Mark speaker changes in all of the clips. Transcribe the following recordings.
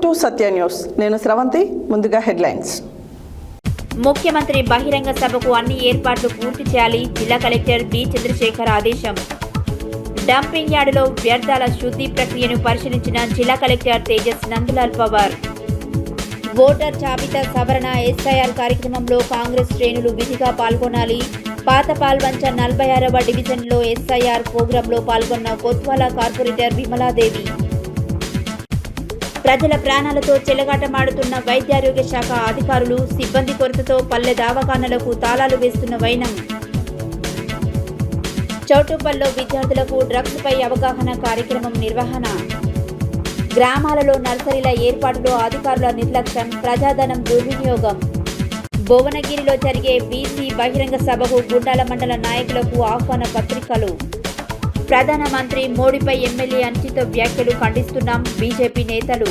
Speaker 1: Welcome to Satya news. నేను స్రవంతి. ముందుగా headlines.
Speaker 2: ముఖ్యమంత్రి బహిరంగ సభకు అన్ని ఏర్పాట్లు పూర్తి చేయాలి. జిల్లా కలెక్టర్ బి చంద్రశేఖర్ ఆదేశం. డంపింగ్ యార్డులో వ్యర్థాల శుద్ధి ప్రక్రియను పరిశీలించిన జిల్లా కలెక్టర్ తేజస్ నందలాల్ పవార్. ఓటర్ జాబితా సవరణ ఎస్ఐఆర్ కార్యక్రమంలో కాంగ్రెస్ శ్రేణులు విధిగా పాల్గొనాలి. పాత పాల్వంచ 46వ డివిజన్లో ఎస్ఐఆర్ ప్రోగ్రాంలో పాల్గొన్న కొత్వాల కార్పొరేటర్ విమలాదేవి. ప్రజల ప్రాణాలతో చెలగాటమాడుతున్న వైద్యారోగ్య శాఖ అధికారులు, సిబ్బంది కొరతతో పల్లె దవాఖానలకు తాళాలు వేస్తున్న వైనం. చౌటుప్పల్లో విద్యార్థులకు డ్రగ్స్ పై అవగాహన కార్యక్రమం నిర్వహణ. గ్రామాలలో నర్సరీల ఏర్పాటులో అధికారుల నిర్లక్ష్యం, ప్రజాధనం దుర్వినియోగం. భువనగిరిలో జరిగే బీసీ బహిరంగ సభకు గుండాల మండల నాయకులకు ఆహ్వాన పత్రికలు. ప్రధానమంత్రి మోడీపై ఎమ్మెల్యే అనుచిత వ్యాఖ్యలు ఖండిస్తున్నాం బీజేపీ నేతలు.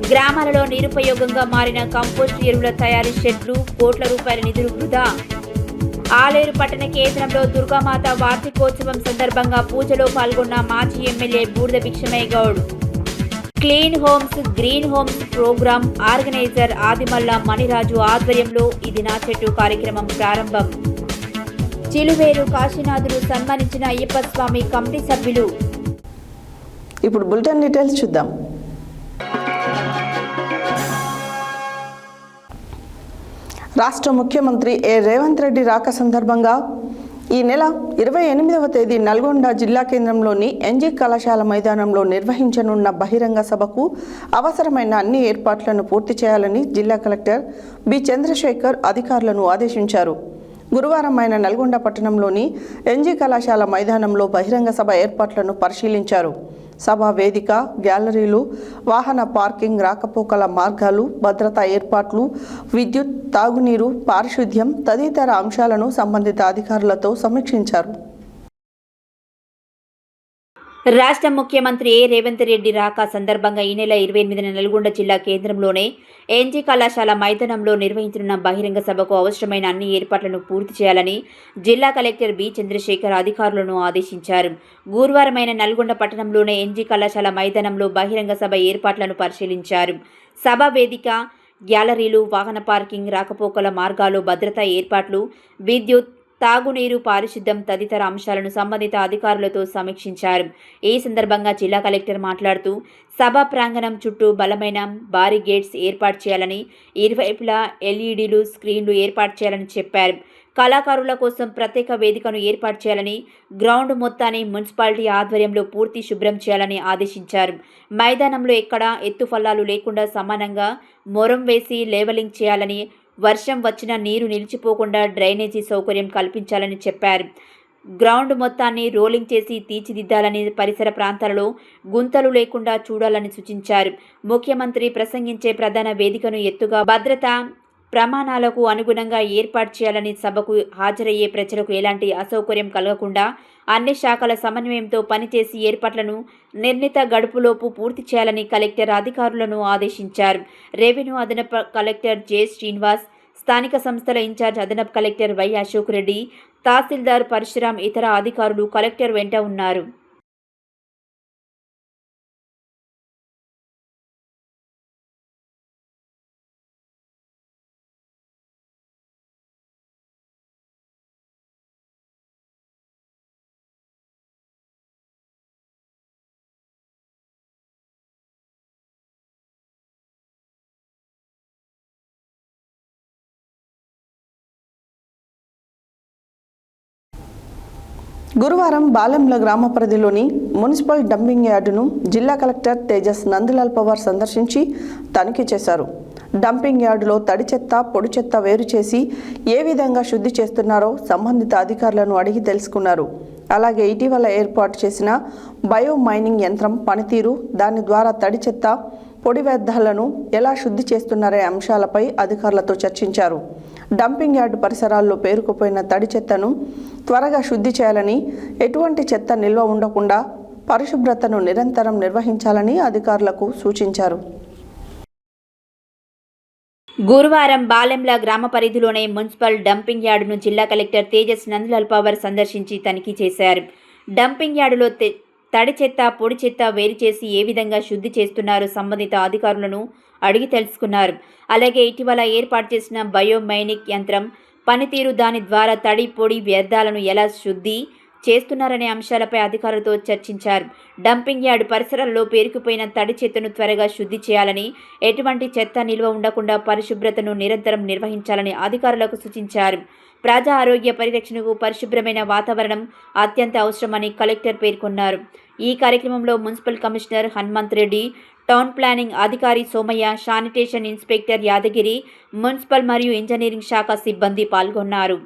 Speaker 2: గ్రామాలలో నిరుపయోగంగా మారిన కంపోస్ట్ ఎరువుల తయారీ షెడ్లు, కోట్ల రూపాయల నిధులు వృధా. ఆలేరు పట్టణ కేంద్రంలో దుర్గామాత వార్షికోత్సవం సందర్భంగా పూజలో పాల్గొన్న మాజీ MLA Budida Bhikshamaiah Goud. Clean homes green homes programme organiser Adimalla Maniraju ఆధ్వర్యంలో ఇది నా చెట్టు కార్యక్రమం ప్రారంభం. చిలువేరు కాశీనాథులు సన్మానించిన అయ్యప్ప స్వామి కమిటీ సభ్యులు.
Speaker 1: ఇప్పుడు బులెటిన్ డీటెయిల్స్ చూద్దాం. రాష్ట్ర ముఖ్యమంత్రి రేవంత్ రెడ్డి రాక సందర్భంగా ఈ నెల 28వ తేదీ నల్గొండ జిల్లా కేంద్రంలోని ఎన్జీ కళాశాల మైదానంలో నిర్వహించనున్న బహిరంగ సభకు అవసరమైన అన్ని ఏర్పాట్లను పూర్తి చేయాలని జిల్లా కలెక్టర్ బి చంద్రశేఖర్ అధికారులను ఆదేశించారు. గురువారం ఆయన నల్గొండ పట్టణంలోని ఎన్జీ కళాశాల మైదానంలో బహిరంగ సభ ఏర్పాట్లను పరిశీలించారు. సభా వేదిక, గ్యాలరీలు, వాహన పార్కింగ్, రాకపోకల మార్గాలు, భద్రతా ఏర్పాట్లు, విద్యుత్, తాగునీరు, పారిశుద్ధ్యం తదితర అంశాలను సంబంధిత అధికారులతో సమీక్షించారు.
Speaker 2: రాష్ట్ర ముఖ్యమంత్రి రేవంత్ రెడ్డి రాక సందర్భంగా ఈ నెల 28న నల్గొండ జిల్లా కేంద్రంలోనే ఎన్జీ కళాశాల మైదానంలో నిర్వహించనున్న బహిరంగ సభకు అవసరమైన అన్ని ఏర్పాట్లను పూర్తి చేయాలని జిల్లా కలెక్టర్ బి చంద్రశేఖర్ అధికారులను ఆదేశించారు. గురువారమైన నల్గొండ పట్టణంలోనే ఎన్జీ కళాశాల మైదానంలో బహిరంగ సభ ఏర్పాట్లను పరిశీలించారు. సభ వేదిక, గ్యాలరీలు, వాహన పార్కింగ్, రాకపోకల మార్గాలు, భద్రతా ఏర్పాట్లు, విద్యుత్, తాగునీరు, పారిశుద్ధ్యం తదితర అంశాలను సంబంధిత అధికారులతో సమీక్షించారు. ఈ సందర్భంగా జిల్లా కలెక్టర్ మాట్లాడుతూ సభా ప్రాంగణం చుట్టూ బలమైన బారిగేట్స్ ఏర్పాటు చేయాలని, ఇరువైపులా ఎల్ఈడీలు, స్క్రీన్లు ఏర్పాటు చేయాలని చెప్పారు. కళాకారుల కోసం ప్రత్యేక వేదికను ఏర్పాటు చేయాలని, గ్రౌండ్ మొత్తాన్ని మున్సిపాలిటీ ఆధ్వర్యంలో పూర్తి శుభ్రం చేయాలని ఆదేశించారు. మైదానంలో ఎక్కడా ఎత్తుఫల్లాలు లేకుండా సమానంగా మొరం వేసి లేవలింగ్ చేయాలని, వర్షం వచ్చినా నీరు నిలిచిపోకుండా డ్రైనేజీ సౌకర్యం కల్పించాలని చెప్పారు. గ్రౌండ్ మొత్తాన్ని రోలింగ్ చేసి తీర్చిదిద్దాలని, పరిసర ప్రాంతాలలో గుంతలు లేకుండా చూడాలని సూచించారు. ముఖ్యమంత్రి ప్రసంగించే ప్రధాన వేదికను ఎత్తుగా, భద్రతా ప్రమాణాలకు అనుగుణంగా ఏర్పాటు చేయాలని, సభకు హాజరయ్యే ప్రజలకు ఎలాంటి అసౌకర్యం కలగకుండా అన్ని శాఖల సమన్వయంతో పనిచేసి ఏర్పాట్లను నిర్ణీత గడుపులోపు పూర్తి చేయాలని కలెక్టర్ అధికారులను ఆదేశించారు. రెవెన్యూ అదనపు కలెక్టర్ జె శ్రీనివాస్, స్థానిక సంస్థల ఇన్ఛార్జ్ అదనపు కలెక్టర్ వై అశోక్ రెడ్డి, తహసీల్దార్ పరశురాం, ఇతర అధికారులు కలెక్టర్ వెంట ఉన్నారు.
Speaker 1: గురువారం బాలెంల గ్రామ పరిధిలోని మున్సిపల్ డంపింగ్ యార్డును జిల్లా కలెక్టర్ తేజస్ నందలాల్ పవార్ సందర్శించి తనిఖీ చేశారు. డంపింగ్ యార్డులో తడి చెత్త, పొడి చెత్త వేరు చేసి ఏ విధంగా శుద్ధి చేస్తున్నారో సంబంధిత అధికారులను అడిగి తెలుసుకున్నారు. అలాగే ఇటీవల ఏర్పాటు చేసిన బయో మైనింగ్ యంత్రం పనితీరు, దాని ద్వారా తడి చెత్త, పొడి వ్యర్థాలను ఎలా శుద్ధి చేస్తున్నారే అంశాలపై అధికారులతో చర్చించారు. డంపింగ్ యార్డు పరిసరాల్లో పేరుకుపోయిన తడి చెత్తను త్వరగా శుద్ధి చేయాలని, ఎటువంటి చెత్త నిల్వ ఉండకుండా పరిశుభ్రతను నిరంతరం నిర్వహించాలని అధికారులకు సూచించారు.
Speaker 2: గురువారం బాలెంల గ్రామ పరిధిలోని మున్సిపల్ డంపింగ్ యార్డును జిల్లా కలెక్టర్ తేజస్ నందలాల్ పవార్ సందర్శించి తనిఖీ చేశారు. డంపింగ్ యార్డులో తడి చెత్త పొడి చెత్త వేరు చేసి ఏ విధంగా శుద్ధి చేస్తున్నారో సంబంధిత అధికారులను అడిగి తెలుసుకున్నారు. అలాగే ఇటీవల ఏర్పాటు చేసిన బయోమైనిక్ యంత్రం పనితీరు, దాని ద్వారా తడి పొడి వ్యర్థాలను ఎలా శుద్ధి చేస్తున్నారనే అంశాలపై అధికారులతో చర్చించారు. డంపింగ్ యార్డ్ పరిసరాల్లో పేరుకుపోయిన తడి చెత్తను త్వరగా శుద్ధి చేయాలని, ఎటువంటి చెత్త నిల్వ ఉండకుండా పరిశుభ్రతను నిరంతరం నిర్వహించాలని అధికారులకు సూచించారు. ప్రజా ఆరోగ్య పరిరక్షణకు పరిశుభ్రమైన వాతావరణం అత్యంత అవసరమని కలెక్టర్ పేర్కొన్నారు. ఈ కార్యక్రమంలో municipal commissioner Hanumanth Reddy, town planning అధికారి Somaiah, sanitation inspector Yadagiri, municipal మరియు ఇంజనీరింగ్ శాఖ సిబ్బంది పాల్గొన్నారు.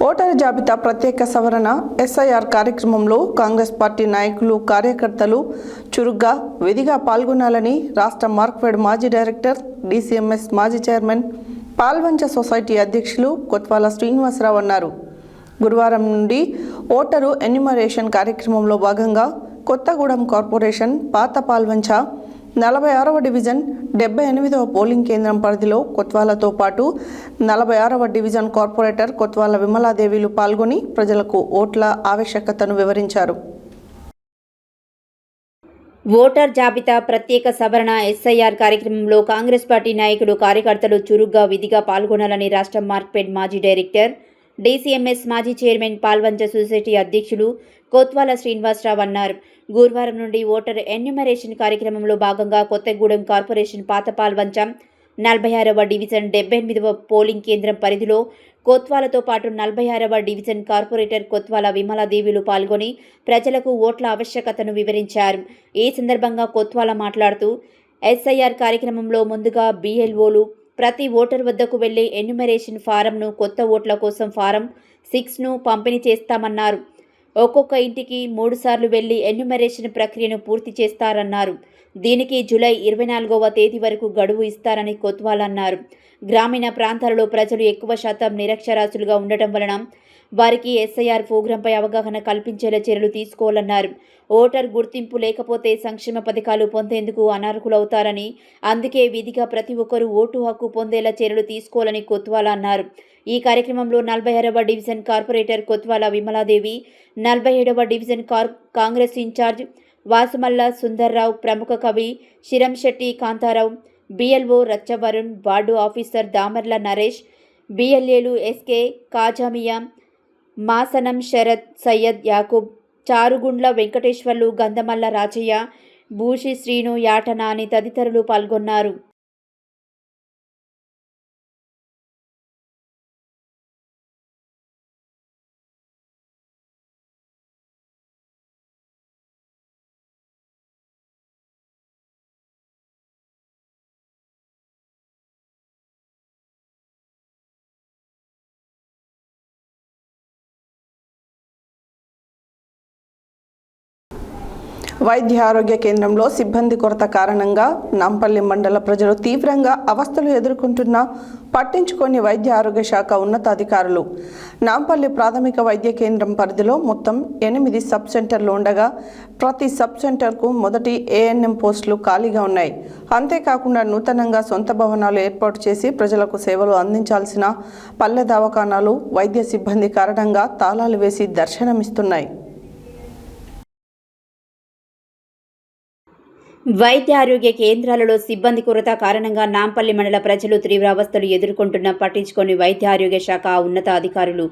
Speaker 1: ఓటరు జాబితా ప్రత్యేక సవరణ ఎస్ఐఆర్ కార్యక్రమంలో కాంగ్రెస్ పార్టీ నాయకులు, కార్యకర్తలు చురుగ్గా, విధిగా పాల్గొనాలని రాష్ట్ర మార్క్ఫెడ్ మాజీ డైరెక్టర్, DCMS మాజీ చైర్మన్, పాల్వంచ సొసైటీ అధ్యక్షులు కొత్వాల శ్రీనివాసరావు అన్నారు. గురువారం నుండి ఓటరు ఎన్యుమరేషన్ కార్యక్రమంలో భాగంగా కొత్తగూడెం కార్పొరేషన్ పాత పాల్వంచ 46వ డివిజన్ 78వ పోలింగ్ కేంద్రం పరిధిలో కొత్వాలతో పాటు 46వ డివిజన్ కార్పొరేటర్ కొత్వాల విమలాదేవిలు పాల్గొని ప్రజలకు ఓట్ల ఆవశ్యకతను వివరించారు.
Speaker 2: ఓటర్ జాబితా ప్రత్యేక సవరణ ఎస్ఐఆర్ కార్యక్రమంలో కాంగ్రెస్ పార్టీ నాయకులు, కార్యకర్తలు చురుగ్గా, విధిగా పాల్గొనాలని రాష్ట్ర మార్క్ఫెడ్ మాజీ డైరెక్టర్, DCMS మాజీ చైర్మన్, పాల్వంచ సొసైటీ అధ్యక్షులు కొత్వాల శ్రీనివాసరావు అన్నారు. గురువారం నుండి ఓటర్ ఎన్యుమరేషన్ కార్యక్రమంలో భాగంగా కొత్తగూడెం కార్పొరేషన్ పాత పాల్వంచ 46వ డివిజన్ 78వ పోలింగ్ కేంద్రం పరిధిలో కొత్వాలతో పాటు 46వ డివిజన్ కార్పొరేటర్ కొత్వాల విమలాదేవిలు పాల్గొని ప్రజలకు ఓట్ల ఆవశ్యకతను వివరించారు. ఈ సందర్భంగా కొత్వాల మాట్లాడుతూ, ఎస్ఐఆర్ కార్యక్రమంలో ముందుగా BLOలు ప్రతి ఓటర్ వద్దకు వెళ్లి ఎన్యుమరేషన్ ఫారంను, కొత్త ఓట్ల కోసం ఫారం 6ను పంపిణీ చేస్తామన్నారు. ఒక్కొక్క ఇంటికి 3 సార్లు వెళ్లి ఎన్యుమరేషన్ ప్రక్రియను పూర్తి చేస్తారన్నారు. దీనికి జూలై 24వ తేదీ వరకు గడువు ఇస్తారని కొత్వాల అన్నారు. గ్రామీణ ప్రాంతాలలో ప్రజలు ఎక్కువ శాతం నిరక్షరాస్యులుగా ఉండటం వలన వారికి ఎస్ఐఆర్ ప్రోగ్రాంపై అవగాహన కల్పించేలా చర్యలు తీసుకోవాలన్నారు. ఓటర్ గుర్తింపు లేకపోతే సంక్షేమ పథకాలు పొందేందుకు అనర్హులవుతారని, అందుకే విధిగా ప్రతి ఒక్కరూ ఓటు హక్కు పొందేలా చర్యలు తీసుకోవాలని కొత్వాల అన్నారు. ఈ కార్యక్రమంలో 46వ డివిజన్ కార్పొరేటర్ కొత్వాల విమలాదేవి, 47వ డివిజన్ కాంగ్రెస్ ఇన్ఛార్జ్ వాసుమల్ల సుందర్రావు, ప్రముఖ కవి Shiramshetti Kantharao, BLO Rachchavarun, ward officer Damarla Naresh, BLAలు SK కాజామియా, మాసనం శరత్, సయ్యద్ యాకూబ్, చారుగుండ్ల వెంకటేశ్వర్లు, గంధమల్ల రాజయ్య, భూషి శ్రీను, యాట నాని తదితరులు పాల్గొన్నారు.
Speaker 1: వైద్య ఆరోగ్య కేంద్రంలో సిబ్బంది కొరత కారణంగా నాంపల్లి మండల ప్రజలు తీవ్రంగా అవస్థలు ఎదుర్కొంటున్నా పట్టించుకొని వైద్య ఆరోగ్య శాఖ ఉన్నతాధికారులు. నాంపల్లి ప్రాథమిక వైద్య కేంద్రం పరిధిలో మొత్తం 8 సబ్ సెంటర్లు ఉండగా ప్రతి సబ్ సెంటర్కు మొదటి ANM పోస్టులు ఖాళీగా ఉన్నాయి. అంతేకాకుండా నూతనంగా సొంత భవనాలు ఏర్పాటు చేసి ప్రజలకు సేవలు అందించాల్సిన పల్లె దవాఖానాలు వైద్య సిబ్బంది కారణంగా తాళాలు వేసి దర్శనమిస్తున్నాయి.
Speaker 2: వైద్య ఆరోగ్య కేంద్రాలలో సిబ్బంది కొరత కారణంగా నాంపల్లి మండల ప్రజలు తీవ్ర అవస్థలు ఎదుర్కొంటున్న పట్టించుకొని వైద్య ఆరోగ్య శాఖ ఉన్నత అధికారులు.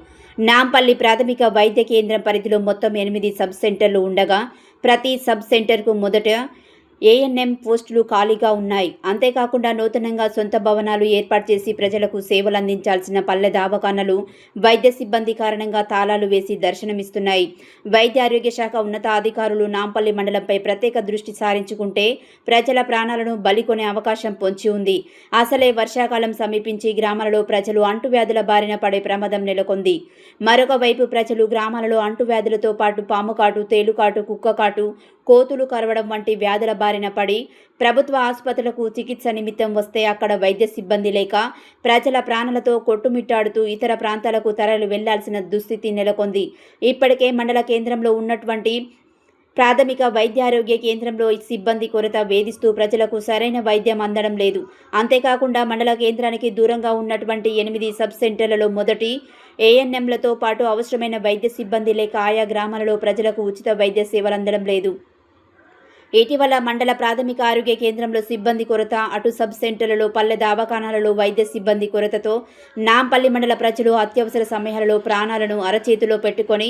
Speaker 2: నాంపల్లి ప్రాథమిక వైద్య కేంద్రం పరిధిలో మొత్తం 8 సబ్ సెంటర్లు ఉండగా ప్రతి సబ్ సెంటర్కు మొదట ఏఎన్ఎం పోస్టులు ఖాళీగా ఉన్నాయి. అంతేకాకుండా నూతనంగా సొంత భవనాలు ఏర్పాటు చేసి ప్రజలకు సేవలు అందించాల్సిన పల్లె దవాఖానలు వైద్య సిబ్బంది కారణంగా తాళాలు వేసి దర్శనమిస్తున్నాయి. వైద్య ఆరోగ్య శాఖ ఉన్నతాధికారులు నాంపల్లి మండలంపై ప్రత్యేక దృష్టి సారించుకుంటే ప్రజల ప్రాణాలను బలికొనే అవకాశం పొంచి ఉంది. అసలే వర్షాకాలం సమీపించి గ్రామాలలో ప్రజలు అంటువ్యాధుల బారిన పడే ప్రమాదం నెలకొంది. మరొక వైపు ప్రజలు గ్రామాలలో అంటువ్యాధులతో పాటు పాముకాటు, తేలుకాటు, కుక్కకాటు, కోతులు కరవడం వంటి వ్యాధుల బారిన పడి ప్రభుత్వ ఆసుపత్రులకు చికిత్స నిమిత్తం వస్తే అక్కడ వైద్య సిబ్బంది లేక ప్రజల ప్రాణాలతో కొట్టుమిట్టాడుతూ ఇతర ప్రాంతాలకు తరలి వెళ్లాల్సిన దుస్థితి నెలకొంది. ఇప్పటికే మండల కేంద్రంలో ఉన్నటువంటి ప్రాథమిక వైద్యారోగ్య కేంద్రంలో సిబ్బంది కొరత వేధిస్తూ ప్రజలకు సరైన వైద్యం అందడం లేదు. అంతేకాకుండా మండల కేంద్రానికి దూరంగా ఉన్నటువంటి 8 సబ్ సెంటర్లలో మొదటి ఏఎన్ఎంలతో పాటు అవసరమైన వైద్య సిబ్బంది లేక ఆయా గ్రామాలలో ప్రజలకు ఉచిత వైద్య సేవలు అందడం లేదు. ఇటీవల మండల ప్రాథమిక ఆరోగ్య కేంద్రంలో సిబ్బంది కొరత, అటు సబ్ సెంటర్లలో, పల్లె దవాఖానాలలో వైద్య సిబ్బంది కొరతతో నాంపల్లి మండల ప్రజలు అత్యవసర సమయాలలో ప్రాణాలను అరచేతిలో పెట్టుకొని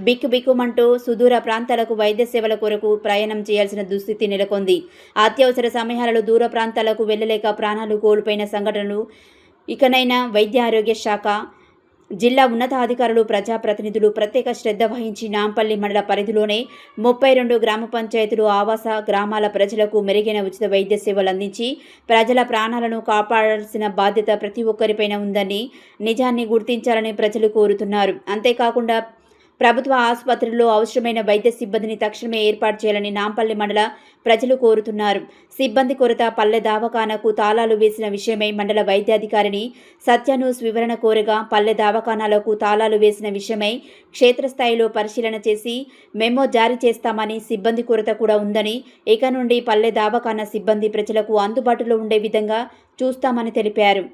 Speaker 2: బిక్కుబిక్కుమంటూ సుదూర ప్రాంతాలకు వైద్య సేవల కొరకు ప్రయాణం చేయాల్సిన దుస్థితి నెలకొంది. అత్యవసర సమయాలలో దూర ప్రాంతాలకు వెళ్లలేక ప్రాణాలు కోల్పోయిన సంఘటనలు ఇకనైనా వైద్య ఆరోగ్య శాఖ, జిల్లా ఉన్నతాధికారులు, ప్రజాప్రతినిధులు ప్రత్యేక శ్రద్ధ వహించి నాంపల్లి మండల పరిధిలోనే 32 గ్రామ పంచాయతీలు, ఆవాస గ్రామాల ప్రజలకు మెరుగైన ఉచిత వైద్య సేవలు అందించి ప్రజల ప్రాణాలను కాపాడాల్సిన బాధ్యత ప్రతి ఒక్కరిపైన ఉందని నిజాన్ని గుర్తించాలని ప్రజలు కోరుతున్నారు. అంతేకాకుండా ప్రభుత్వ ఆసుపత్రుల్లో అవసరమైన వైద్య సిబ్బందిని తక్షణమే ఏర్పాటు చేయాలని నాంపల్లి మండల ప్రజలు కోరుతున్నారు. సిబ్బంది కొరత, పల్లె దవాఖానాకు తాళాలు వేసిన విషయమై మండల వైద్యాధికారిని సత్యన్యూస్ వివరణ కోరగా పల్లె దవాఖానాలకు తాళాలు వేసిన విషయమై క్షేత్రస్థాయిలో పరిశీలన చేసి మెమో జారీ చేస్తామని, సిబ్బంది కొరత కూడా ఉందని, ఇక నుండి పల్లె దవాఖానా సిబ్బంది ప్రజలకు అందుబాటులో ఉండే విధంగా చూస్తామని తెలిపారు.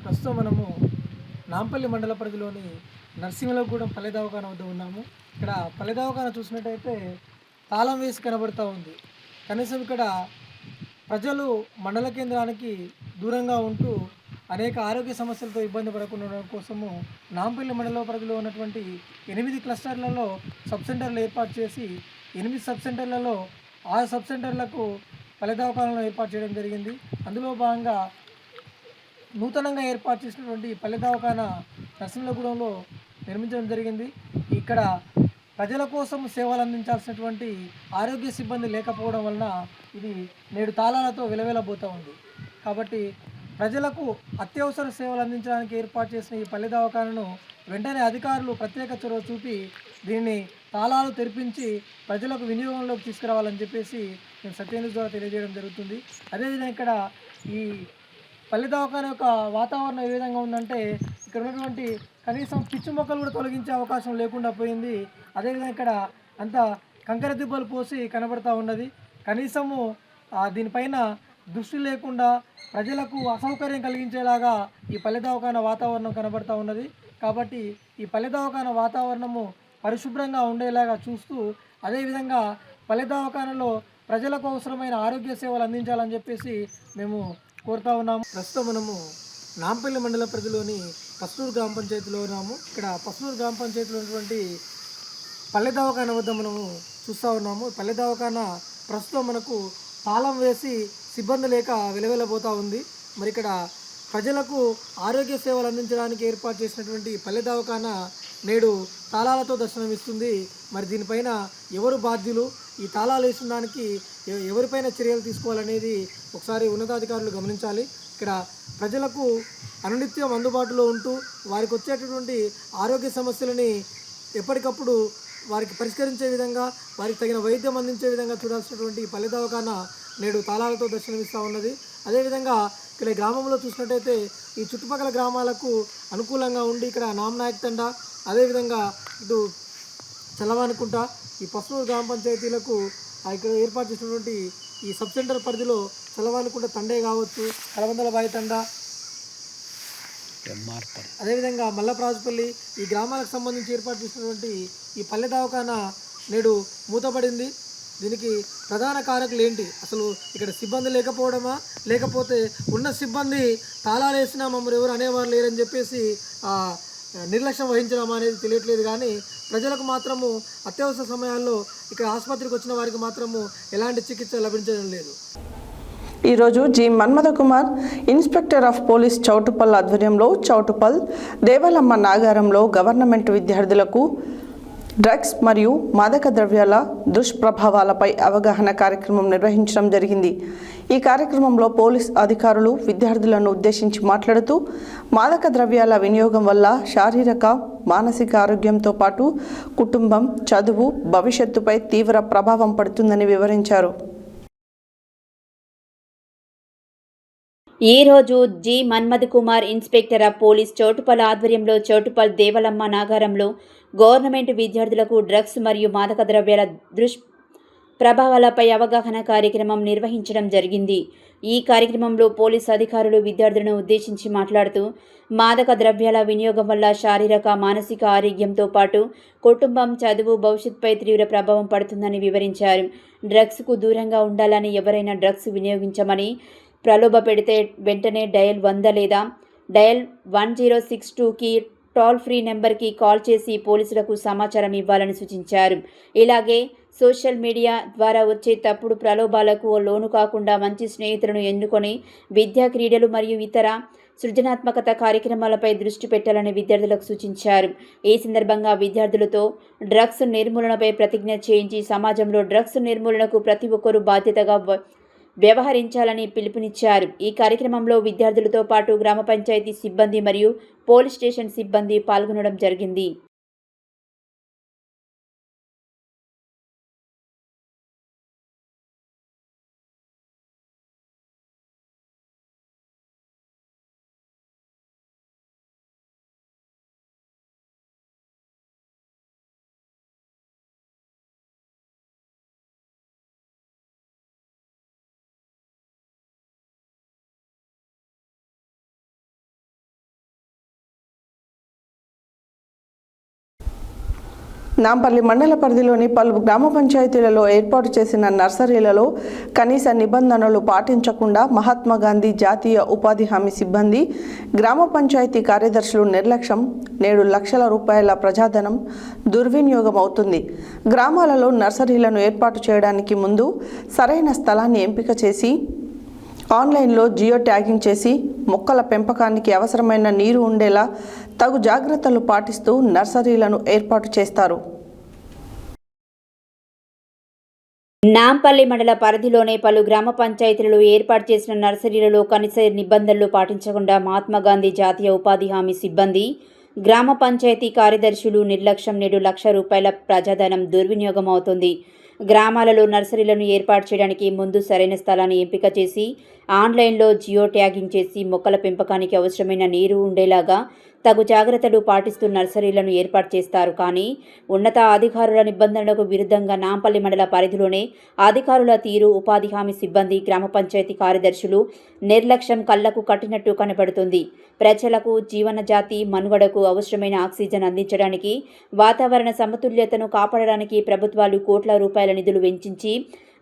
Speaker 3: ప్రస్తుతం మనము నాంపల్లి మండల పరిధిలోని నరసింహలగూడెం పల్లె దవాఖానా వద్ద ఉన్నాము. ఇక్కడ పల్లె దవాఖానా చూసినట్టయితే తాళం వేసి కనబడుతూ ఉంది. కనీసం ఇక్కడ ప్రజలు మండల కేంద్రానికి దూరంగా ఉంటూ అనేక ఆరోగ్య సమస్యలతో ఇబ్బంది పడకుండా ఉండడం కోసము నాంపల్లి మండల పరిధిలో ఉన్నటువంటి 8 క్లస్టర్లలో సబ్ సెంటర్లు ఏర్పాటు చేసి 8 సబ్ సెంటర్లలో 6 సబ్ సెంటర్లకు పల్లె దవాఖానాలను ఏర్పాటు చేయడం జరిగింది. అందులో భాగంగా నూతనంగా ఏర్పాటు చేసినటువంటి పల్లె దవాఖానా నరసింహగూడెంలో నిర్మించడం జరిగింది. ఇక్కడ ప్రజల కోసం సేవలు అందించాల్సినటువంటి ఆరోగ్య సిబ్బంది లేకపోవడం వలన ఇది నేడు తాళాలతో విలవిలబోతూ ఉంది. కాబట్టి ప్రజలకు అత్యవసర సేవలు అందించడానికి ఏర్పాటు చేసిన ఈ పల్లె దవాఖానాను వెంటనే అధికారులు ప్రత్యేక చొరవ చూపి దీన్ని తాళాలు తెరిపించి ప్రజలకు వినియోగంలోకి తీసుకురావాలని చెప్పేసి మేము సత్యన్యూస్ ద్వారా తెలియజేయడం జరుగుతుంది. అదేవిధంగా ఇక్కడ ఈ పల్లె దవాఖానా యొక్క వాతావరణం ఏ విధంగా ఉందంటే ఇక్కడ ఉన్నటువంటి కనీసం పిచ్చి మొక్కలు కూడా తొలగించే అవకాశం లేకుండా పోయింది. అదేవిధంగా ఇక్కడ అంతా కంకర దిబ్బలు పోసి కనబడతా ఉన్నది. కనీసము దీనిపైన దృష్టి లేకుండా ప్రజలకు అసౌకర్యం కలిగించేలాగా ఈ పల్లె దవాఖానా వాతావరణం కనబడతా ఉన్నది. కాబట్టి ఈ పల్లె దవాఖానా వాతావరణము పరిశుభ్రంగా ఉండేలాగా చూస్తూ అదేవిధంగా పల్లె దవాఖానాలో ప్రజలకు అవసరమైన ఆరోగ్య సేవలు అందించాలని చెప్పేసి మేము కోరుతా ఉన్నాము. ప్రస్తుతం మనము నాంపల్లి మండల పరిధిలోని పస్నూరు గ్రామ పంచాయతీలో ఉన్నాము. ఇక్కడ పస్నూరు గ్రామ పంచాయతీలో ఉన్నటువంటి పల్లె దవాఖానా వద్ద మనము చూస్తూ ఉన్నాము. పల్లె దవాఖానా ప్రస్తుతం మనకు తాళం వేసి సిబ్బంది లేక వెలవెలబోతూ ఉంది. మరి ఇక్కడ ప్రజలకు ఆరోగ్య సేవలు అందించడానికి ఏర్పాటు చేసినటువంటి పల్లె దవాఖానా నేడు తాళాలతో దర్శనమిస్తుంది. మరి దీనిపైన ఎవరు బాధ్యులు, ఈ తాళాలు వేసడానికి ఎవరిపైన చర్యలు తీసుకోవాలనేది ఒకసారి ఉన్నతాధికారులు గమనించాలి. ఇక్కడ ప్రజలకు అనునిత్యం అందుబాటులో ఉంటూ వారికి వచ్చేటటువంటి ఆరోగ్య సమస్యలని ఎప్పటికప్పుడు వారికి పరిష్కరించే విధంగా వారికి తగిన వైద్యం అందించే విధంగా చూడాల్సినటువంటి పల్లె దవాఖానా నేడు తాళాలతో దర్శనమిస్తూ ఉన్నది. అదేవిధంగా ఇక్కడ గ్రామంలో చూసినట్టయితే ఈ చుట్టుపక్కల గ్రామాలకు అనుకూలంగా ఉండి ఇక్కడ నామనాయక్ తండా అదేవిధంగా ఇటు చల్లవానుకుంట ఈ పస్నూరు గ్రామ పంచాయతీలకు ఇక్కడ ఏర్పాటు చేసినటువంటి ఈ సబ్ సెంటర్ పరిధిలో చల్లవానుకుంట తండే కావచ్చు, కలబందలబాయి తండా, అదేవిధంగా మల్లప్రాజుపల్లి ఈ గ్రామాలకు సంబంధించి ఏర్పాటు చేసినటువంటి ఈ పల్లె దవాఖానా నేడు మూతపడింది. దీనికి ప్రధాన కారకులు ఏంటి? అసలు ఇక్కడ సిబ్బంది లేకపోవడమా, లేకపోతే ఉన్న సిబ్బంది తాళాలు వేసినా మమ్మల్ని ఎవరు అనేవారు లేరని చెప్పేసి నిర్లక్ష్యం వహించడం అనేది తెలియట్లేదు. కానీ ప్రజలకు మాత్రము అత్యవసర సమయాల్లో ఇక్కడ ఆసుపత్రికి వచ్చిన వారికి మాత్రము ఎలాంటి చికిత్స లభించడం లేదు.
Speaker 1: ఈరోజు G Manmatha Kumar inspector of police Choutuppal ఆధ్వర్యంలో చౌటుపల్ దేవలమ్మ నాగారంలో గవర్నమెంట్ విద్యార్థులకు డ్రగ్స్ మరియు మాదక ద్రవ్యాల దుష్ప్రభావాలపై అవగాహన కార్యక్రమం నిర్వహించడం జరిగింది. ఈ కార్యక్రమంలో పోలీస్ అధికారులు విద్యార్థులను ఉద్దేశించి మాట్లాడుతూ మాదక ద్రవ్యాల వినియోగం వల్ల శారీరక మానసిక ఆరోగ్యంతో పాటు కుటుంబం, చదువు, భవిష్యత్తుపై తీవ్ర ప్రభావం పడుతుందని వివరించారు.
Speaker 2: ఈరోజు G Manmath Kumar inspector of police Choutuppal ఆధ్వర్యంలో చౌటుపల్ దేవలమ్మ నాగారంలో గవర్నమెంట్ విద్యార్థులకు డ్రగ్స్ మరియు మాదక ద్రవ్యాల దుష్ప్రభావాలపై అవగాహన కార్యక్రమం నిర్వహించడం జరిగింది. ఈ కార్యక్రమంలో పోలీస్ అధికారులు విద్యార్థులను ఉద్దేశించి మాట్లాడుతూ మాదక ద్రవ్యాల వినియోగం వల్ల శారీరక మానసిక ఆరోగ్యంతో పాటు కుటుంబం, చదువు, భవిష్యత్తుపై తీవ్ర ప్రభావం పడుతుందని వివరించారు. డ్రగ్స్కు దూరంగా ఉండాలని, ఎవరైనా డ్రగ్స్ వినియోగించమని ప్రలోభ పెడితే వెంటనే డయల్ 100 లేదా డయల్ 1062కి టోల్ ఫ్రీ నెంబర్కి కాల్ చేసి పోలీసులకు సమాచారం ఇవ్వాలని సూచించారు. ఇలాగే సోషల్ మీడియా ద్వారా వచ్చే తప్పుడు ప్రలోభాలకు లోను కాకుండా మంచి స్నేహితులను ఎన్నుకొని విద్యా, క్రీడలు మరియు ఇతర సృజనాత్మకత కార్యక్రమాలపై దృష్టి పెట్టాలని విద్యార్థులకు సూచించారు. ఈ సందర్భంగా విద్యార్థులతో డ్రగ్స్ నిర్మూలనపై ప్రతిజ్ఞ చేయించి సమాజంలో డ్రగ్స్ నిర్మూలనకు ప్రతి ఒక్కరూ బాధ్యతగా వ్యవహరించాలని పిలుపునిచ్చారు. ఈ కార్యక్రమంలో విద్యార్థులతో పాటు గ్రామ పంచాయతీ సిబ్బంది మరియు పోలీస్ స్టేషన్ సిబ్బంది పాల్గొనడం జరిగింది.
Speaker 1: నాంపల్లి మండల పరిధిలోని పలు గ్రామ పంచాయతీలలో ఏర్పాటు చేసిన నర్సరీలలో కనీస నిబంధనలు పాటించకుండా మహాత్మా గాంధీ జాతీయ ఉపాధి హామీ సిబ్బంది, గ్రామ పంచాయతీ కార్యదర్శులు నిర్లక్ష్యం నేడు లక్షల రూపాయల ప్రజాధనం దుర్వినియోగం అవుతుంది. గ్రామాలలో నర్సరీలను ఏర్పాటు చేయడానికి ముందు సరైన స్థలాన్ని ఎంపిక చేసి ఆన్లైన్లో జియో ట్యాగింగ్ చేసి మొక్కల పెంపకానికి అవసరమైన నీరు ఉండేలా తగు జాగ్రత్తలు పాటిస్తూ నర్సరీలను ఏర్పాటు చేస్తారు.
Speaker 2: నాంపల్లి మండల పరిధిలోనే పలు గ్రామ పంచాయతీలలో ఏర్పాటు చేసిన నర్సరీలలో కనీస నిబంధనలు పాటించకుండా మహాత్మాగాంధీ జాతీయ ఉపాధి హామీ సిబ్బంది, గ్రామ పంచాయతీ కార్యదర్శులు నిర్లక్ష్యం నేడు ₹1,00,000 ప్రజాధనం దుర్వినియోగం అవుతుంది. గ్రామాలలో నర్సరీలను ఏర్పాటు చేయడానికి ముందు సరైన స్థలాన్ని ఎంపిక చేసి ఆన్లైన్లో జియో ట్యాగింగ్ చేసి మొక్కల పెంపకానికి అవసరమైన నీరు ఉండేలాగా తగు జాగ్రత్తలు పాటిస్తూ నర్సరీలను ఏర్పాటు చేస్తారు. కానీ ఉన్నత అధికారుల నిబంధనలకు విరుద్ధంగా నాంపల్లి మండల పరిధిలోనే అధికారుల తీరు, ఉపాధి హామీ సిబ్బంది, గ్రామ పంచాయతీ కార్యదర్శులు నిర్లక్ష్యం కళ్లకు కట్టినట్టు కనబడుతుంది. ప్రజలకు జీవనజాతి మనుగడకు అవసరమైన ఆక్సిజన్ అందించడానికి, వాతావరణ సమతుల్యతను కాపాడడానికి ప్రభుత్వాలు కోట్ల రూపాయల నిధులు వెచ్చించి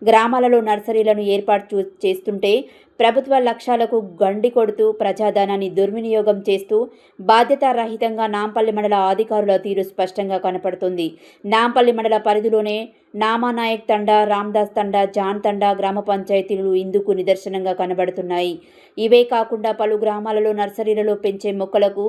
Speaker 2: గ్రామాలలో నర్సరీలను ఏర్పాటు చేస్తుంటే ప్రభుత్వ లక్ష్యాలకు గండి కొడుతూ ప్రజాధనాన్ని దుర్వినియోగం చేస్తూ బాధ్యతారహితంగా నాంపల్లి మండల అధికారుల తీరు స్పష్టంగా కనపడుతుంది. నాంపల్లి మండల పరిధిలోనే నామానాయక్ తండా, రామ్దాస్ తండా, జాన్ తండా గ్రామ పంచాయతీలు ఇందుకు నిదర్శనంగా కనబడుతున్నాయి. ఇవే కాకుండా పలు గ్రామాలలో నర్సరీలలో పెంచే మొక్కలకు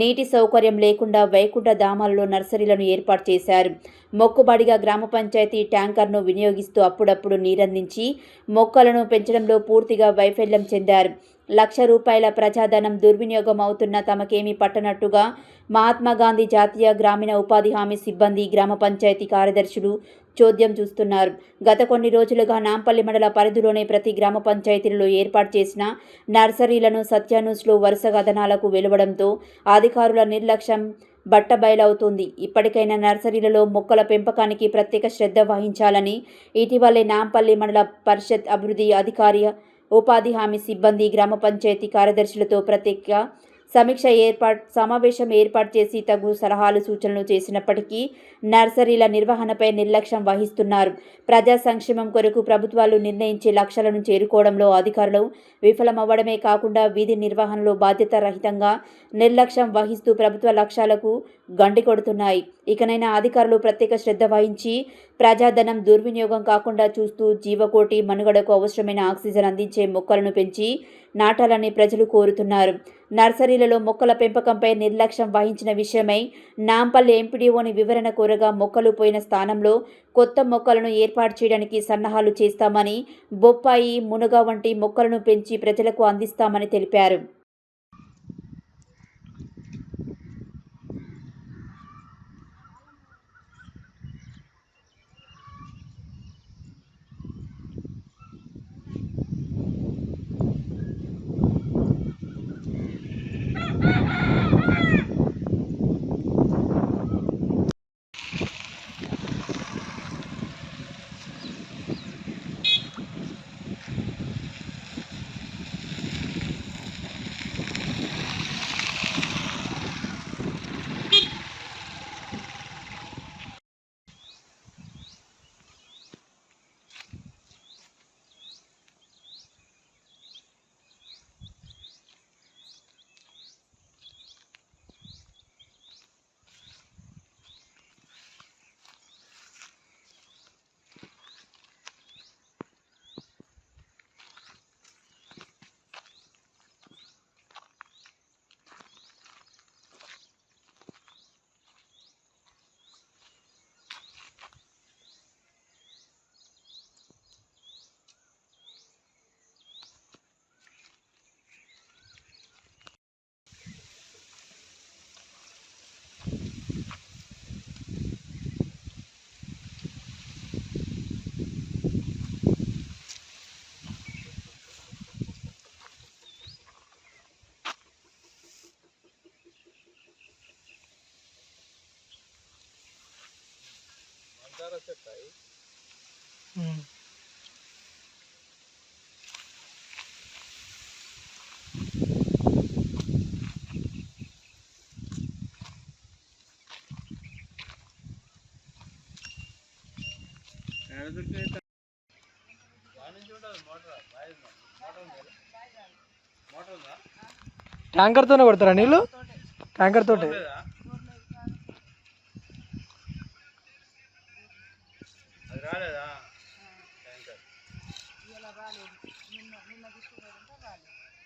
Speaker 2: నీటి సౌకర్యం లేకుండా వైకుంఠ ధామాలలో నర్సరీలను ఏర్పాటు చేశారు. మొక్కుబడిగా గ్రామ పంచాయతీ ట్యాంకర్ను వినియోగిస్తూ అప్పుడప్పుడు నీరందించి మొక్కలను పెంచడంలో పూర్తిగా వైఫల్యం చెందారు. ₹1,00,000 ప్రజాధనం దుర్వినియోగం అవుతున్నా తమకేమీ పట్టనట్టుగా మహాత్మాగాంధీ జాతీయ గ్రామీణ ఉపాధి హామీ సిబ్బంది, గ్రామ పంచాయతీ కార్యదర్శులు చోద్యం చూస్తున్నారు. గత కొన్ని రోజులుగా నాంపల్లి మండల పరిధిలోనే ప్రతి గ్రామ పంచాయతీలలో ఏర్పాటు చేసిన నర్సరీలను సత్యాన్యూస్లో వరుస కథనాలకు వెలువడంతో అధికారుల నిర్లక్ష్యం బట్టబయలవుతుంది. ఇప్పటికైనా నర్సరీలలో మొక్కల పెంపకానికి ప్రత్యేక శ్రద్ధ వహించాలని ఇటీవలే నాంపల్లి మండల పరిషత్ అభివృద్ధి అధికారి, ఉపాధి హామీ సిబ్బంది, గ్రామ పంచాయతీ కార్యదర్శులతో ప్రత్యేక సమావేశం ఏర్పాటు చేసి తగు సలహాలు, సూచనలు చేసినప్పటికీ నర్సరీల నిర్వహణపై నిర్లక్ష్యం వహిస్తున్నారు. ప్రజా సంక్షేమం కొరకు ప్రభుత్వాలు నిర్ణయించే లక్ష్యాలను చేరుకోవడంలో అధికారులు విఫలమవ్వడమే కాకుండా వీధి నిర్వహణలో బాధ్యతారహితంగా నిర్లక్ష్యం వహిస్తూ ప్రభుత్వ లక్ష్యాలకు గండి కొడుతున్నాయి. ఇకనైనా అధికారులు ప్రత్యేక శ్రద్ధ వహించి ప్రజాధనం దుర్వినియోగం కాకుండా చూస్తూ జీవకోటి మనుగడకు అవసరమైన ఆక్సిజన్ అందించే మొక్కలను పెంచి నాటాలని ప్రజలు కోరుతున్నారు. నర్సరీలలో మొక్కల పెంపకంపై నిర్లక్ష్యం వహించిన విషయమై నాంపల్లి ఎంపీడీఓని వివరణ కోరగా మొక్కలు పోయిన స్థానంలో కొత్త మొక్కలను ఏర్పాటు చేయడానికి సన్నాహాలు చేస్తామని, బొప్పాయి, మునగ వంటి మొక్కలను పెంచి ప్రజలకు అందిస్తామని తెలిపారు.
Speaker 3: ట్యాంకర్తోనే పడతారా నీళ్ళు? ట్యాంకర్ తోటే.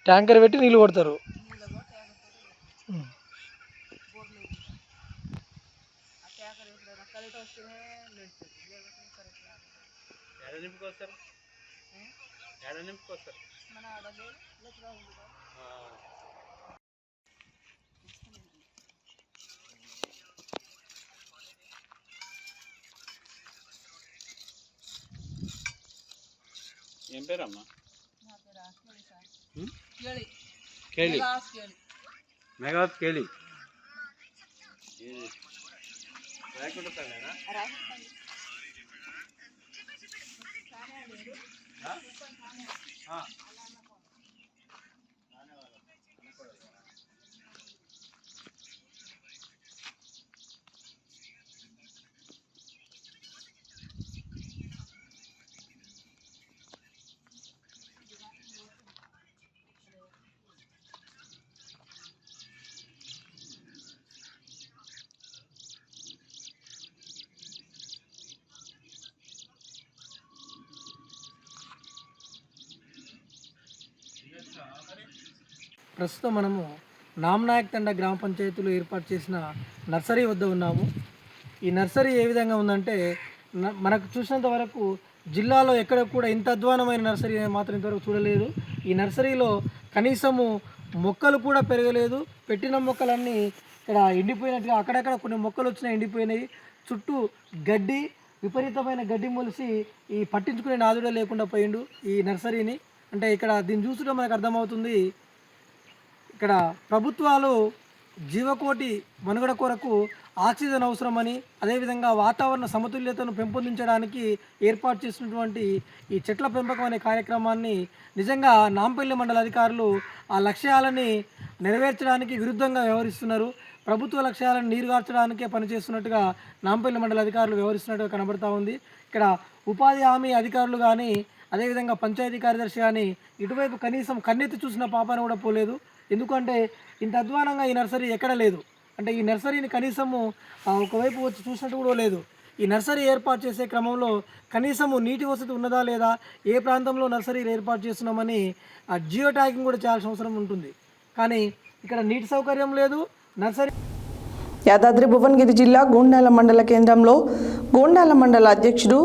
Speaker 3: ట్యాంకర్ పెట్టి నీళ్ళు కొడతారు.
Speaker 4: ఏం పేరమ్మా? కేలి మెగాత్ కేలి
Speaker 3: ప్రస్తుతం మనము నామ్నాయక్ తండా గ్రామ పంచాయతీలో ఏర్పాటు చేసిన నర్సరీ వద్ద ఉన్నాము. ఈ నర్సరీ ఏ విధంగా ఉందంటే మనకు చూసినంత వరకు జిల్లాలో ఎక్కడ కూడా ఇంత అధ్వానమైన నర్సరీ మాత్రం ఇంతవరకు చూడలేదు. ఈ నర్సరీలో కనీసము మొక్కలు కూడా పెరగలేదు. పెట్టిన మొక్కలన్నీ ఇక్కడ ఎండిపోయినట్టుగా అక్కడక్కడ కొన్ని మొక్కలు వచ్చినాయి, ఎండిపోయినాయి. చుట్టూ గడ్డి, విపరీతమైన గడ్డి మొలిసి ఈ పట్టించుకునే నాదుడే లేకుండా పోయిండు ఈ నర్సరీని. అంటే ఇక్కడ దీన్ని చూస్తుంటే మనకు అర్థమవుతుంది, ఇక్కడ ప్రభుత్వాలు జీవకోటి మనుగడ కొరకు ఆక్సిజన్ అవసరమని, అదేవిధంగా వాతావరణ సమతుల్యతను పెంపొందించడానికి ఏర్పాటు చేసినటువంటి ఈ చెట్ల పెంపకం అనే కార్యక్రమాన్ని నిజంగా నాంపల్లి మండల అధికారులు ఆ లక్ష్యాలని నెరవేర్చడానికి విరుద్ధంగా వ్యవహరిస్తున్నారు. ప్రభుత్వ లక్ష్యాలను నీరుగార్చడానికే పనిచేస్తున్నట్టుగా నాంపల్లి మండల అధికారులు వ్యవహరిస్తున్నట్టుగా కనబడతా ఉంది. ఇక్కడ ఉపాధి హామీ అధికారులు కానీ, అదేవిధంగా పంచాయతీ కార్యదర్శి కానీ ఇటువైపు కనీసం కన్నెత్తి చూసిన పాపన కూడా పోలేదు. ఎందుకంటే ఇంత అధ్వానంగా ఈ నర్సరీ ఎక్కడ లేదు. అంటే ఈ నర్సరీని కనీసము ఒకవైపు వచ్చి చూసినట్టు కూడా లేదు. ఈ నర్సరీ ఏర్పాటు చేసే క్రమంలో కనీసము నీటి వసతి ఉన్నదా లేదా, ఏ ప్రాంతంలో నర్సరీలు ఏర్పాటు చేస్తున్నామని జియో ట్యాగింగ్ కూడా చేయాల్సిన అవసరం ఉంటుంది. కానీ ఇక్కడ నీటి సౌకర్యం లేదు. నర్సరీ
Speaker 1: యాదాద్రి భువనగిరి జిల్లా గూండాల మండల కేంద్రంలో గూండాల మండల అధ్యక్షుడు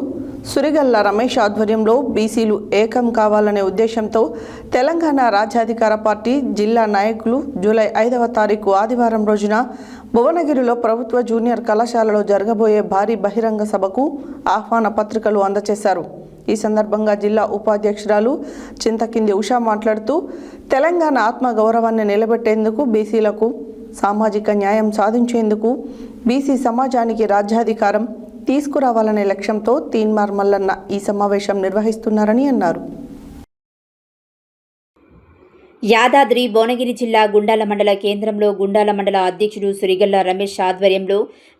Speaker 1: సురిగల్ల రమేష్ ఆధ్వర్యంలో బీసీలు ఏకం కావాలనే ఉద్దేశంతో తెలంగాణ రాజ్యాధికార పార్టీ జిల్లా నాయకులు జూలై 5వ తారీఖు ఆదివారం రోజున భువనగిరిలో ప్రభుత్వ జూనియర్ కళాశాలలో జరగబోయే భారీ బహిరంగ సభకు ఆహ్వాన పత్రికలు అందజేశారు. ఈ సందర్భంగా జిల్లా ఉపాధ్యక్షురాలు చింతకింది ఉషా మాట్లాడుతూ తెలంగాణ ఆత్మగౌరవాన్ని నిలబెట్టేందుకు, బీసీలకు సామాజిక న్యాయం సాధించేందుకు, బీసీ సమాజానికి రాజ్యాధికారం తీసుకురావాలనే లక్ష్యంతో తీన్మార్ మల్లన్న ఈ సమావేశం నిర్వహిస్తున్నారని అన్నారు.
Speaker 2: యాదాద్రి భువనగిరి జిల్లా గుండాల మండల కేంద్రంలో గుండాల మండల అధ్యక్షుడు సురిగల్ల రమేష్ ఆధ్వర్యంలో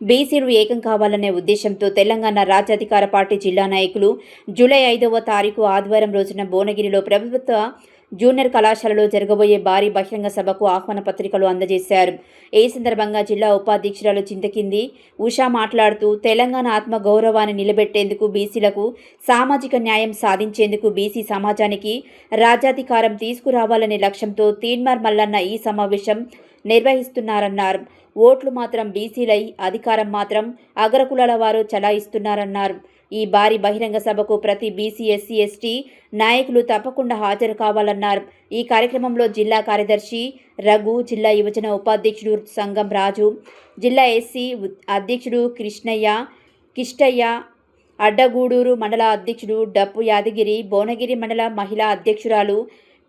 Speaker 2: బీసీలు ఏకం కావాలనే ఉద్దేశంతో తెలంగాణ రాజ్యాధికార పార్టీ జిల్లా నాయకులు జూలై 5వ తారీఖు ఆదివారం రోజున భువనగిరిలో ప్రభుత్వ జూనియర్ కళాశాలలో జరగబోయే భారీ బహిరంగ సభకు ఆహ్వాన పత్రికలు అందజేశారు. ఈ సందర్భంగా జిల్లా ఉపాధ్యక్షురాలు చింతకింది ఉషా మాట్లాడుతూ తెలంగాణ ఆత్మ గౌరవాన్ని నిలబెట్టేందుకు, బీసీలకు సామాజిక న్యాయం సాధించేందుకు, బీసీ సమాజానికి రాజ్యాధికారం తీసుకురావాలనే లక్ష్యంతో తీన్మార్ మల్లన్న ఈ సమావేశం నిర్వహిస్తున్నారన్నారు. ఓట్లు మాత్రం బీసీలై, అధికారం మాత్రం అగ్రకులాల వారు చలాయిస్తున్నారన్నారు. ఈ భారీ బహిరంగ సభకు ప్రతి బీసీ, ఎస్సీ, ఎస్టీ నాయకులు తప్పకుండా హాజరు కావాలన్నారు. ఈ కార్యక్రమంలో జిల్లా కార్యదర్శి రఘు, జిల్లా యువజన ఉపాధ్యక్షుడు సంగం రాజు, జిల్లా ఎస్సీ అధ్యక్షుడు కిష్టయ్య, అడ్డగూడూరు మండల అధ్యక్షుడు డప్పు యాదగిరి, భువనగిరి మండల మహిళా అధ్యక్షురాలు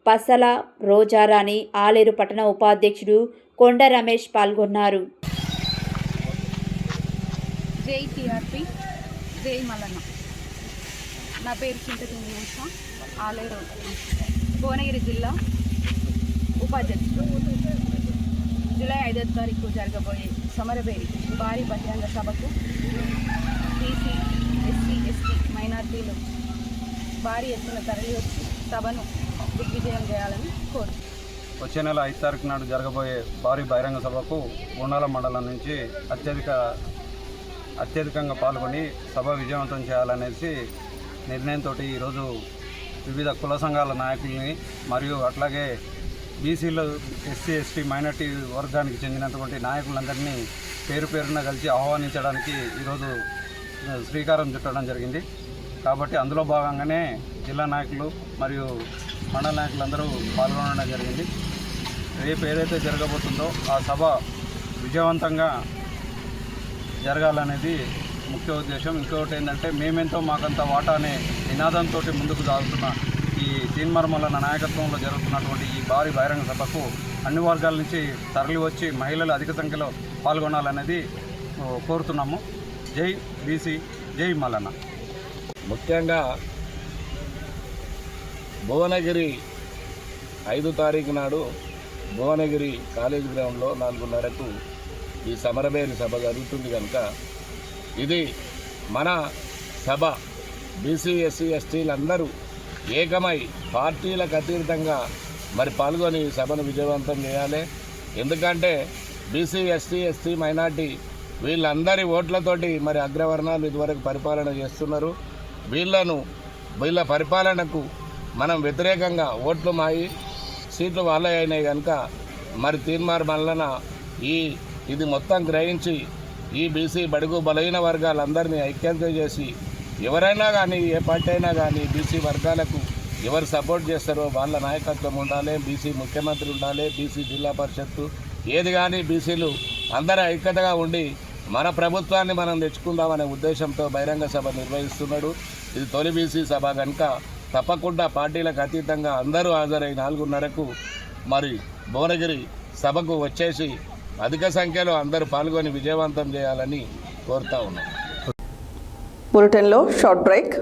Speaker 2: పసల రోజారాణి, ఆలేరు పట్టణ ఉపాధ్యక్షుడు కొండ రమేష్ పాల్గొన్నారు.
Speaker 5: జై మల్లన్న. నా పేరు చింతకింది ఉషా, ఆలేరు భువనగిరి జిల్లా ఉపాధ్యక్షుడు. జూలై 5వ తారీఖు జరగబోయే సమరవేరి భారీ బహిరంగ సభకు బీసీ, ఎస్సీ, ఎస్టీ మైనార్టీలు భారీ ఎత్తున తరలి వచ్చి సభను దిగ్విజయం చేయాలని కోరుతున్నాను.
Speaker 4: వచ్చే నెల 5 తారీఖు నాడు జరగబోయే భారీ బహిరంగ సభకు గుండాల మండలం నుంచి అత్యధికంగా పాల్గొని సభ విజయవంతం చేయాలనేసి నిర్ణయంతో ఈరోజు వివిధ కుల సంఘాల నాయకుల్ని మరియు అట్లాగే బీసీలో ఎస్సీ ఎస్టీ మైనార్టీ వర్గానికి చెందినటువంటి నాయకులందరినీ పేరు పేరున కలిసి ఆహ్వానించడానికి ఈరోజు శ్రీకారం చుట్టడం జరిగింది. కాబట్టి అందులో భాగంగానే జిల్లా నాయకులు మరియు మండల నాయకులందరూ పాల్గొనడం జరిగింది. రేపు ఏదైతే జరగబోతుందో ఆ సభ విజయవంతంగా జరగాలనేది ముఖ్య ఉద్దేశం. ఇంకొకటి ఏంటంటే మేమెంతో మాకంత వాటా అనే నినాదంతో ముందుకు సాగుతున్న ఈ తీన్మార్ నాయకత్వంలో జరుగుతున్నటువంటి ఈ భారీ బహిరంగ సభకు అన్ని వర్గాల నుంచి తరలి వచ్చి మహిళలు అధిక సంఖ్యలో పాల్గొనాలనేది కోరుతున్నాము. జై బీసీ, జై మల్లన్న.
Speaker 6: ముఖ్యంగా భువనగిరి 5 తారీఖు నాడు భువనగిరి కాలేజ్ గ్రౌండ్లో 4:30కు ఈ సమరభేరి సభ జరుగుతుంది కనుక ఇది మన సభ. బీసీ ఎస్సీ ఎస్టీలందరూ ఏకమై పార్టీలకు అతీతంగా మరి పాల్గొని ఈ సభను విజయవంతం చేయాలి. ఎందుకంటే బీసీ ఎస్టీ మైనార్టీ వీళ్ళందరి ఓట్లతోటి మరి అగ్రవర్ణాలు ఇదివరకు పరిపాలన చేస్తున్నారు. వీళ్ళ పరిపాలనకు మనం వ్యతిరేకంగా ఓట్లు మాయి సీట్లు వాళ్ళ అయినాయి కనుక మరి తీన్మార్ మల్లన్న ఇది మొత్తం గ్రహించి ఈ బీసీ బడుగు బలహీన వర్గాలందరినీ ఐక్యత చేసి ఎవరైనా కానీ ఏ పార్టీ అయినా కానీ బీసీ వర్గాలకు ఎవరు సపోర్ట్ చేస్తారో వాళ్ళ నాయకత్వం ఉండాలి. బీసీ ముఖ్యమంత్రి ఉండాలి, బీసీ జిల్లా పరిషత్తు ఏది కానీ బీసీలు అందరూ ఐక్యతగా ఉండి మన ప్రభుత్వాన్ని మనం తెచ్చుకుందామనే ఉద్దేశంతో బహిరంగ సభ నిర్వహిస్తున్నాడు. ఇది తొలి బీసీ సభ కనుక తప్పకుండా పార్టీలకు అతీతంగా అందరూ హాజరై 4:30కు మరి భువనగిరి సభకు వచ్చేసి అధిక సంఖ్యలో అందరూ పాల్గొని విజయవంతం చేయాలని కోరుతా ఉన్నాం.
Speaker 1: బులెటిన్లో short break.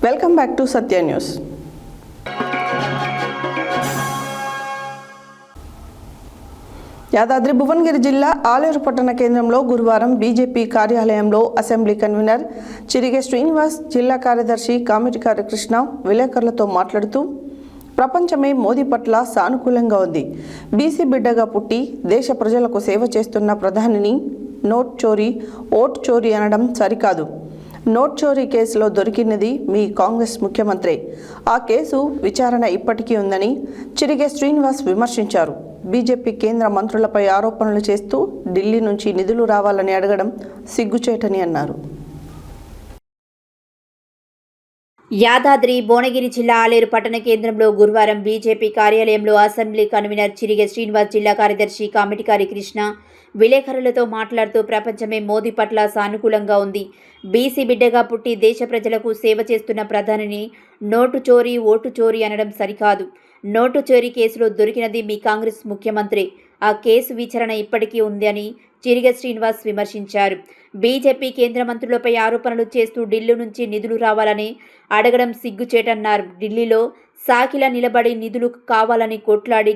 Speaker 1: Welcome back to Satya news. Yadadri Bhuvanagiri జిల్లా ఆలేరు పట్టణ కేంద్రంలో గురువారం బీజేపీ కార్యాలయంలో అసెంబ్లీ కన్వీనర్ చిరిగే శ్రీనివాస్, జిల్లా కార్యదర్శి కామిటికారి కృష్ణ విలేకరులతో మాట్లాడుతూ ప్రపంచమే మోదీ పట్ల సానుకూలంగా ఉంది. బీసీ బిడ్డగా పుట్టి దేశ ప్రజలకు సేవ చేస్తున్న ప్రధానిని నోట్ చోరీ, ఓట్ చోరీ అనడం సరికాదు. నోట్ చోరీ కేసులో దొరికినది మీ కాంగ్రెస్ ముఖ్యమంత్రి. ఆ కేసు విచారణ ఇప్పటికీ ఉందని చిరిగే శ్రీనివాస్ విమర్శించారు. బీజేపీ కేంద్ర మంత్రులపై ఆరోపణలు చేస్తూ ఢిల్లీ నుంచి నిధులు రావాలని అడగడం సిగ్గుచేటని అన్నారు.
Speaker 2: యాదాద్రి భువనగిరి జిల్లా ఆలేరు పట్టణ కేంద్రంలో గురువారం బీజేపీ కార్యాలయంలో అసెంబ్లీ కన్వీనర్ చిరిగే శ్రీనివాస్, జిల్లా కార్యదర్శి కామిటికారి కృష్ణ విలేకరులతో మాట్లాడుతూ ప్రపంచమే మోదీ పట్ల సానుకూలంగా ఉంది. బీసీ బిడ్డగా పుట్టి దేశ ప్రజలకు సేవ చేస్తున్న ప్రధానిని నోటు చోరీ, ఓటు చోరీ అనడం సరికాదు. నోటు చోరీ కేసులో దొరికినది మీ కాంగ్రెస్ ముఖ్యమంత్రి. ఆ కేసు విచారణ ఇప్పటికీ ఉంది అని చిరిగే శ్రీనివాస్ విమర్శించారు. బీజేపీ కేంద్ర మంత్రులపై ఆరోపణలు చేస్తూ ఢిల్లీ నుంచి నిధులు రావాలని అడగడం సిగ్గుచేటన్నారు. ఢిల్లీలో సాకిలా నిలబడి నిధులు కావాలని కొట్లాడి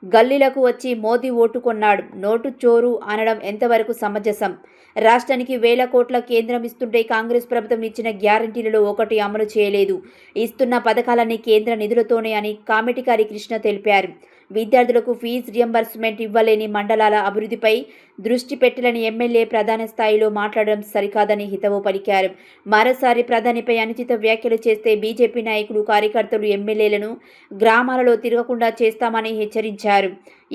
Speaker 2: గల్లీలకు వచ్చి మోదీ ఓటు కొన్నాడు. నోటు చోరు అనడం ఎంతవరకు సమంజసం? రాష్ట్రానికి 1000 కోట్ల కేంద్రం ఇస్తుంటే కాంగ్రెస్ ప్రభుత్వం ఇచ్చిన గ్యారంటీలలో ఒకటి అమలు చేయలేదు. ఇస్తున్న పథకాలన్నీ కేంద్ర నిధులతోనే అని కామిటికారి కృష్ణ తెలిపారు. విద్యార్థులకు ఫీజు రియంబర్స్మెంట్ ఇవ్వలేని, మండలాల అభివృద్ధిపై దృష్టి పెట్టలేని ఎమ్మెల్యే ప్రధాన స్థాయిలో మాట్లాడడం సరికాదని హితవు పలికారు. మరోసారి ప్రధానిపై అనుచిత వ్యాఖ్యలు చేస్తే బీజేపీ నాయకులు, కార్యకర్తలు, ఎమ్మెల్యేలను గ్రామాలలో తిరగకుండా చేస్తామని హెచ్చరించారు.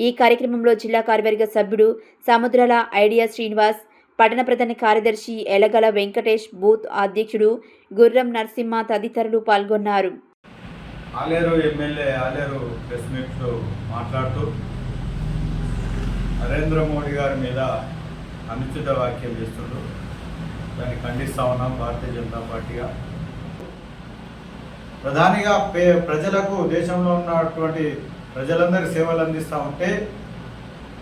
Speaker 2: ఈ కార్యక్రమంలో జిల్లా కార్యవర్గ సభ్యుడు సముద్రాల ఐడియా శ్రీనివాస్, పట్టణ ప్రధాన కార్యదర్శి ఎలగల వెంకటేష్, బూత్ అధ్యక్షుడు గుర్రం నరసింహ తదితరులు పాల్గొన్నారు.
Speaker 7: ఆలేరు ఎమ్మెల్యే ఆలేరు ప్రెస్ మీట్లో మాట్లాడుతూ నరేంద్ర మోడీ గారి మీద అనుచిత వ్యాఖ్యలు చేస్తుండ్రు. దాన్ని ఖండిస్తూ ఉన్నాం భారతీయ జనతా పార్టీగా. ప్రధానిగా ప్రజలకు దేశంలో ఉన్నటువంటి ప్రజలందరి సేవలు అందిస్తూ ఉంటే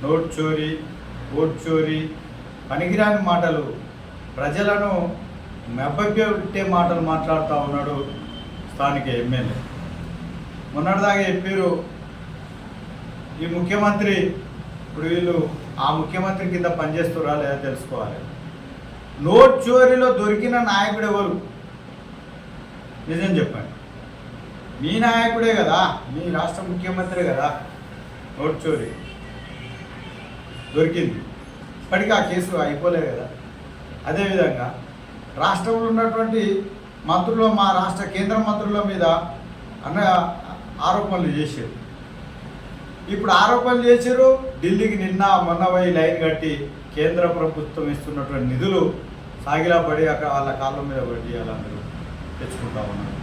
Speaker 7: నోట్ చోరీ, ఓట్ చోరీ, పనికిరాని మాటలు, ప్రజలను మెబ్బెట్టే మాటలు మాట్లాడుతూ ఉన్నాడు స్థానిక ఎమ్మెల్యే. మొన్నటిదాకా చెప్పారు ఈ ముఖ్యమంత్రి, ఇప్పుడు వీళ్ళు ఆ ముఖ్యమంత్రి కింద పనిచేస్తురా లేదా తెలుసుకోవాలి. నోట్ చోరీలో దొరికిన నాయకుడు ఎవరు? నిజం చెప్పండి. మీ నాయకుడే కదా, మీ రాష్ట్ర ముఖ్యమంత్రి కదా నోట్ చోరీ దొరికింది. ఇప్పటికీ ఆ కేసు అయిపోలే కదా. అదేవిధంగా రాష్ట్రంలో ఉన్నటువంటి మంత్రులు, మా రాష్ట్ర కేంద్ర మంత్రుల మీద ఆరోపణలు చేశారు. ఇప్పుడు ఆరోపణలు చేశారు, ఢిల్లీకి నిన్న మొన్న పోయి లైన్ కట్టి కేంద్ర ప్రభుత్వం ఇస్తున్నటువంటి నిధులు సాగిలా పడి అక్కడ వాళ్ళ కాళ్ళ మీద పడి వాళ్ళందరూ తెచ్చుకుంటా ఉన్నారు.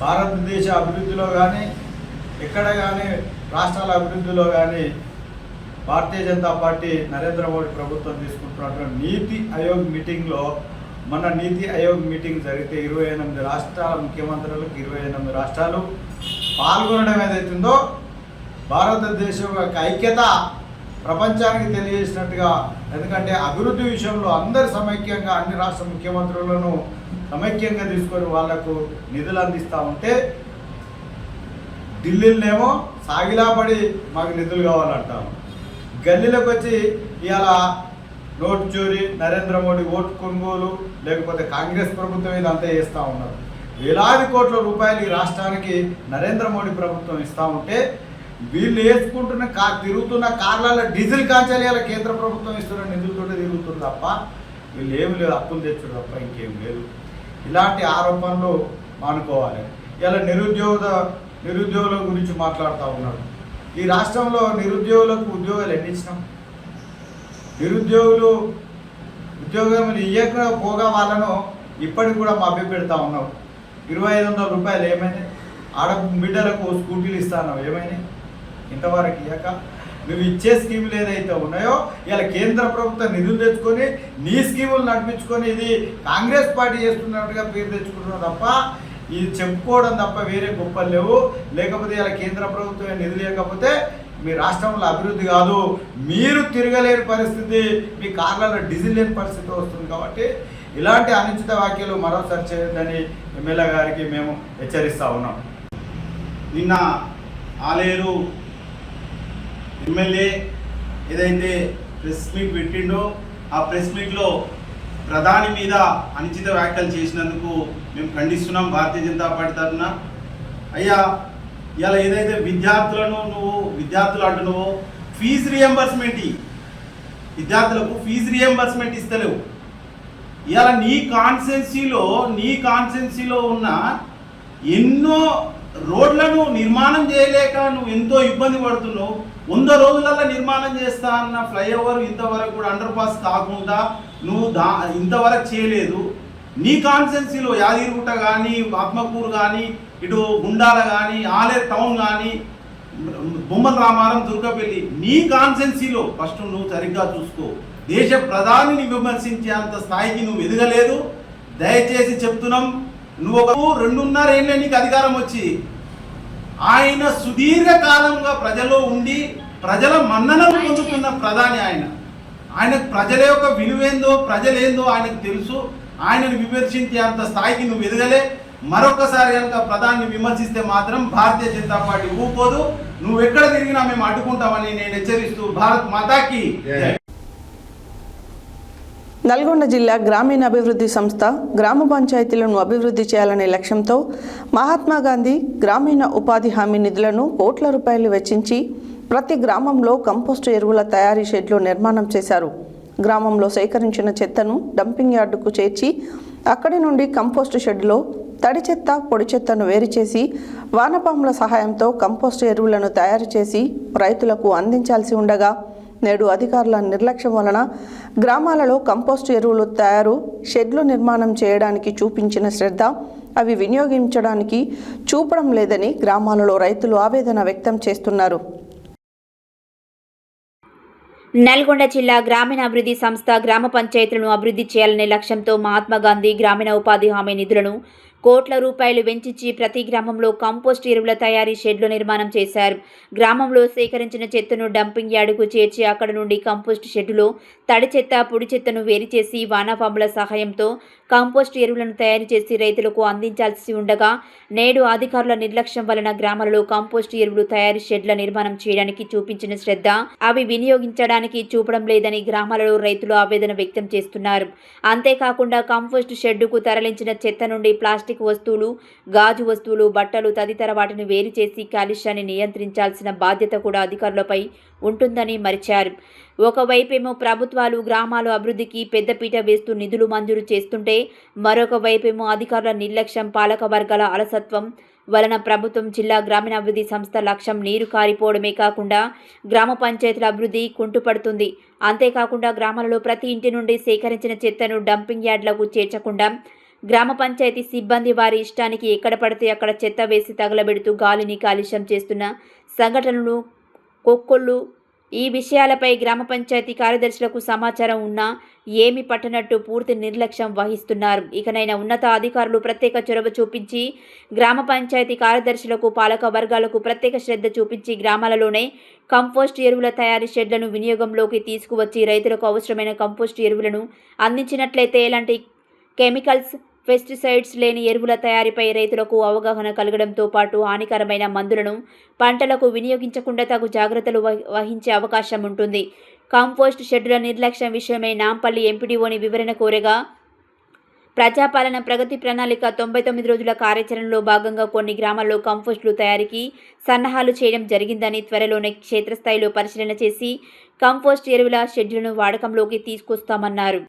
Speaker 7: భారతదేశ అభివృద్ధిలో కానీ ఎక్కడ కానీ రాష్ట్రాల అభివృద్ధిలో కానీ భారతీయ జనతా పార్టీ నరేంద్ర మోడీ ప్రభుత్వం తీసుకుంటున్నటువంటి నీతి ఆయోగ్ మీటింగ్లో, మన నీతి ఆయోగ్ మీటింగ్ జరిగితే 28 రాష్ట్రాల ముఖ్యమంత్రులకు 28 రాష్ట్రాలు పాల్గొనడం ఏదైతుందో భారతదేశం యొక్క ఐక్యత ప్రపంచానికి తెలియజేసినట్టుగా. ఎందుకంటే అభివృద్ధి విషయంలో అందరు సమైక్యంగా అన్ని రాష్ట్ర ముఖ్యమంత్రులను సమైక్యంగా తీసుకొని వాళ్లకు నిధులు అందిస్తూ ఉంటే ఢిల్లీలోనేమో సాగిలాపడి మాకు నిధులు కావాలంటాము. గల్లీలోకి వచ్చి ఇవాళ నోటు చోరీ, నరేంద్ర మోడీ ఓటు కొనుగోలు, లేకపోతే కాంగ్రెస్ ప్రభుత్వం ఇదంతా చేస్తూ ఉన్నారు. వేలాది కోట్ల రూపాయలు ఈ రాష్ట్రానికి నరేంద్ర మోడీ ప్రభుత్వం ఇస్తూ ఉంటే వీళ్ళు వేసుకుంటున్న తిరుగుతున్న కార్లలో డీజిల్ కాంచాలి కేంద్ర ప్రభుత్వం ఇస్తున్న నిధులతో తిరుగుతుంది తప్ప వీళ్ళు ఏమి లేదు, అప్పులు తెచ్చుడు తప్ప ఇంకేం లేదు. ఇలాంటి ఆరోపణలు మానుకోవాలి. ఇలా నిరుద్యోగుల గురించి మాట్లాడుతూ ఉన్నాడు. ఈ రాష్ట్రంలో నిరుద్యోగులకు ఉద్యోగాలు ఎన్ని ఇచ్చినాం? నిరుద్యోగులు ఉద్యోగం ఇవ్వకపోగా వాళ్ళను ఇప్పటికి కూడా మభ్య పెడతా ఉన్నావు. 2500 రూపాయలు ఏమైనా బిడ్డలకు స్కూటీలు ఇస్తాను ఏమైనా ఇంతవరకు ఇవ్వక నువ్వు ఇచ్చే స్కీములు ఏదైతే ఉన్నాయో ఇలా కేంద్ర ప్రభుత్వం నిధులు తెచ్చుకొని నీ స్కీములు నడిపించుకొని ఇది కాంగ్రెస్ పార్టీ చేస్తున్నట్టుగా పేరు తెచ్చుకుంటున్నావు తప్ప ఇది చెప్పుకోవడం తప్ప వేరే గొప్పలు లేవు. లేకపోతే ఇలా కేంద్ర ప్రభుత్వం నిధులు లేకపోతే మీ రాష్ట్రంలో అభివృద్ధి కాదు, మీరు తిరగలేని పరిస్థితి, మీ కార్లలో డీజిల్ లేని పరిస్థితి వస్తుంది. కాబట్టి ఇలాంటి అనుచిత వ్యాఖ్యలు మరోసారి చేయొద్దని ఎమ్మెల్యే గారికి మేము హెచ్చరిస్తూ ఉన్నాం.
Speaker 8: నిన్న ఆలేరు ఎమ్మెల్యే ఏదైతే ప్రెస్ మీట్ పెట్టిండో ఆ ప్రెస్ మీట్లో ప్రధాని మీద అనుచిత వ్యాఖ్యలు చేసినందుకు మేము ఖండిస్తున్నాం భారతీయ జనతా పార్టీ తరఫున. అయ్యా ఇలా ఏదైతే విద్యార్థులు అంటున్నావో ఫీజు రియంబర్స్మెంట్, విద్యార్థులకు ఫీజు రియంబర్స్మెంట్ ఇస్తలేవు. ఇవాళ నీ కాన్స్టిట్యున్సీలో ఉన్న ఎన్నో రోడ్లను నిర్మాణం చేయలేక నువ్వు ఎంతో ఇబ్బంది పడుతున్నావు. 100 రోజులలో నిర్మాణం చేస్తా అన్న ఫ్లైఓవర్ ఇంతవరకు కూడా అండర్ పాస్ కాకుండా నువ్వు ఇంతవరకు చేయలేదు. నీ కాన్స్టిట్యున్సీలో యాదగిరిగుట్ట కానీ, ఆత్మకూరు కానీ, ఇటు గుండాల కానీ, ఆలేరు టౌన్ కానీ, బొమ్మల రామారం, దుర్గపల్లి, నీ కాన్స్టిట్యున్సీలో ఫస్ట్ నువ్వు సరిగ్గా చూసుకో. దేశ ప్రధానిని విమర్శించే అంత స్థాయికి నువ్వు ఎదగలేదు. దయచేసి చెప్తున్నాం, నువ్వు ఒక 2.5 ఏళ్ళే నీకు అధికారం వచ్చి ఆయన సుదీర్ఘకాలంగా ప్రజల్లో ఉండి ప్రజల మన్ననలు పొందుతున్న ప్రధాని ఆయన ప్రజల యొక్క విలువేందో ప్రజలేందో ఆయనకు తెలుసు. ఆయనను విమర్శించే అంత స్థాయికి నువ్వు ఎదగలే. మరొకసారి కనుక ప్రధాని విమర్శిస్తే మాత్రం భారతీయ జనతా పార్టీ ఊపోదు. నువ్వు ఎక్కడ తిరిగినా మేము అడ్డుకుంటామని నేను హెచ్చరిస్తూ భారత్ మాతాకి.
Speaker 1: నల్గొండ జిల్లా గ్రామీణాభివృద్ధి సంస్థ గ్రామ పంచాయతీలను అభివృద్ధి చేయాలనే లక్ష్యంతో మహాత్మా గాంధీ గ్రామీణ ఉపాధి హామీ నిధులను కోట్ల రూపాయలు వెచ్చించి ప్రతి గ్రామంలో కంపోస్టు ఎరువుల తయారీ షెడ్లు నిర్మాణం చేశారు. గ్రామంలో సేకరించిన చెత్తను డంపింగ్ యార్డుకు చేర్చి అక్కడి నుండి కంపోస్టు షెడ్లో తడి చెత్త, పొడి చెత్తను వేరు చేసి వానపాముల సహాయంతో కంపోస్టు ఎరువులను తయారు చేసి రైతులకు అందించాల్సి ఉండగా నేడు అధికారుల నిర్లక్ష్యం వలన గ్రామాలలో కంపోస్టు ఎరువులు తయారు షెడ్లు నిర్మాణం చేయడానికి చూపించిన శ్రద్ధ అవి వినియోగించడానికి చూపడం లేదని గ్రామాలలో రైతులు ఆవేదన వ్యక్తం చేస్తున్నారు.
Speaker 2: నల్గొండ జిల్లా గ్రామీణాభివృద్ధి సంస్థ గ్రామ పంచాయతీలను అభివృద్ధి చేయాలనే లక్ష్యంతో మహాత్మా గాంధీ గ్రామీణ ఉపాధి హామీ నిధులను కోట్ల రూపాయలు వెచ్చించి ప్రతి గ్రామంలో కంపోస్ట్ ఎరువుల తయారీ షెడ్లు నిర్మాణం చేశారు. గ్రామంలో సేకరించిన చెత్తను డంపింగ్ యార్డుకు చేర్చి అక్కడ నుండి కంపోస్ట్ షెడ్డులో తడి చెత్త, పొడి చెత్తను వేరు చేసి వానాపాముల సహాయంతో కంపోస్ట్ ఎరువులను తయారు చేసి రైతులకు అందించాల్సి ఉండగా నేడు అధికారుల నిర్లక్ష్యం వలన గ్రామాలలో కంపోస్ట్ ఎరువులు తయారీ షెడ్ల నిర్మాణం చేయడానికి చూపించిన శ్రద్ధ అవి వినియోగించడానికి చూపడం లేదని గ్రామాలలో రైతులు ఆవేదన వ్యక్తం చేస్తున్నారు. అంతేకాకుండా కంపోస్ట్ షెడ్డుకు తరలించిన చెత్త నుండి ప్లాస్టిక్ వస్తువులు, గాజు వస్తువులు, బట్టలు తదితర వాటిని వేరు చేసి కాలుష్యాన్ని నియంత్రించాల్సిన బాధ్యత కూడా అధికారులపై ఉంటుందని మరిచారు. ఒకవైపేమో ప్రభుత్వాలు గ్రామాల అభివృద్ధికి పెద్దపీట వేస్తూ నిధులు మంజూరు చేస్తుంటే మరొక వైపేమో అధికారుల నిర్లక్ష్యం, పాలక వర్గాల అలసత్వం వలన ప్రభుత్వం జిల్లా గ్రామీణాభివృద్ధి సంస్థ లక్ష్యం నీరు కారిపోవడమే కాకుండా గ్రామ పంచాయతీల అభివృద్ధి కుంటుపడుతుంది. అంతేకాకుండా గ్రామాలలో ప్రతి ఇంటి నుండి సేకరించిన చెత్తను డంపింగ్ యార్డులకు చేర్చకుండా గ్రామ పంచాయతీ సిబ్బంది వారి ఇష్టానికి ఎక్కడ పడితే అక్కడ చెత్త వేసి తగలబెడుతూ గాలిని కాలుష్యం చేస్తున్న సంఘటనలు కొక్కొళ్ళు. ఈ విషయాలపై గ్రామ పంచాయతీ కార్యదర్శులకు సమాచారం ఉన్నా ఏమి పట్టనట్టు పూర్తి నిర్లక్ష్యం వహిస్తున్నారు. ఇకనైనా ఉన్నత అధికారులు ప్రత్యేక చొరవ చూపించి గ్రామ పంచాయతీ కార్యదర్శులకు, పాలక వర్గాలకు ప్రత్యేక శ్రద్ధ చూపించి గ్రామాలలోనే కంపోస్ట్ ఎరువుల తయారీ షెడ్లను వినియోగంలోకి తీసుకువచ్చి రైతులకు అవసరమైన కంపోస్ట్ ఎరువులను అందించినట్లయితే ఎలాంటి కెమికల్స్, పెస్టిసైడ్స్ లేని ఎరువుల తయారీపై రైతులకు అవగాహన కలగడంతో పాటు హానికరమైన మందులను పంటలకు వినియోగించకుండా తగు జాగ్రత్తలు వహించే అవకాశం ఉంటుంది. కంపోస్ట్ షెడ్డుల నిర్లక్ష్యం విషయమై నాంపల్లి ఎంపీడీఓని వివరణ కోరగా ప్రజాపాలన ప్రగతి ప్రణాళిక 99 రోజుల కార్యాచరణలో భాగంగా కొన్ని గ్రామాల్లో కంపోస్టులు తయారీకి సన్నాహాలు చేయడం జరిగిందని, త్వరలోనే క్షేత్రస్థాయిలో పరిశీలన చేసి కంపోస్ట్ ఎరువుల షెడ్డులను వాడకంలోకి తీసుకొస్తామన్నారు.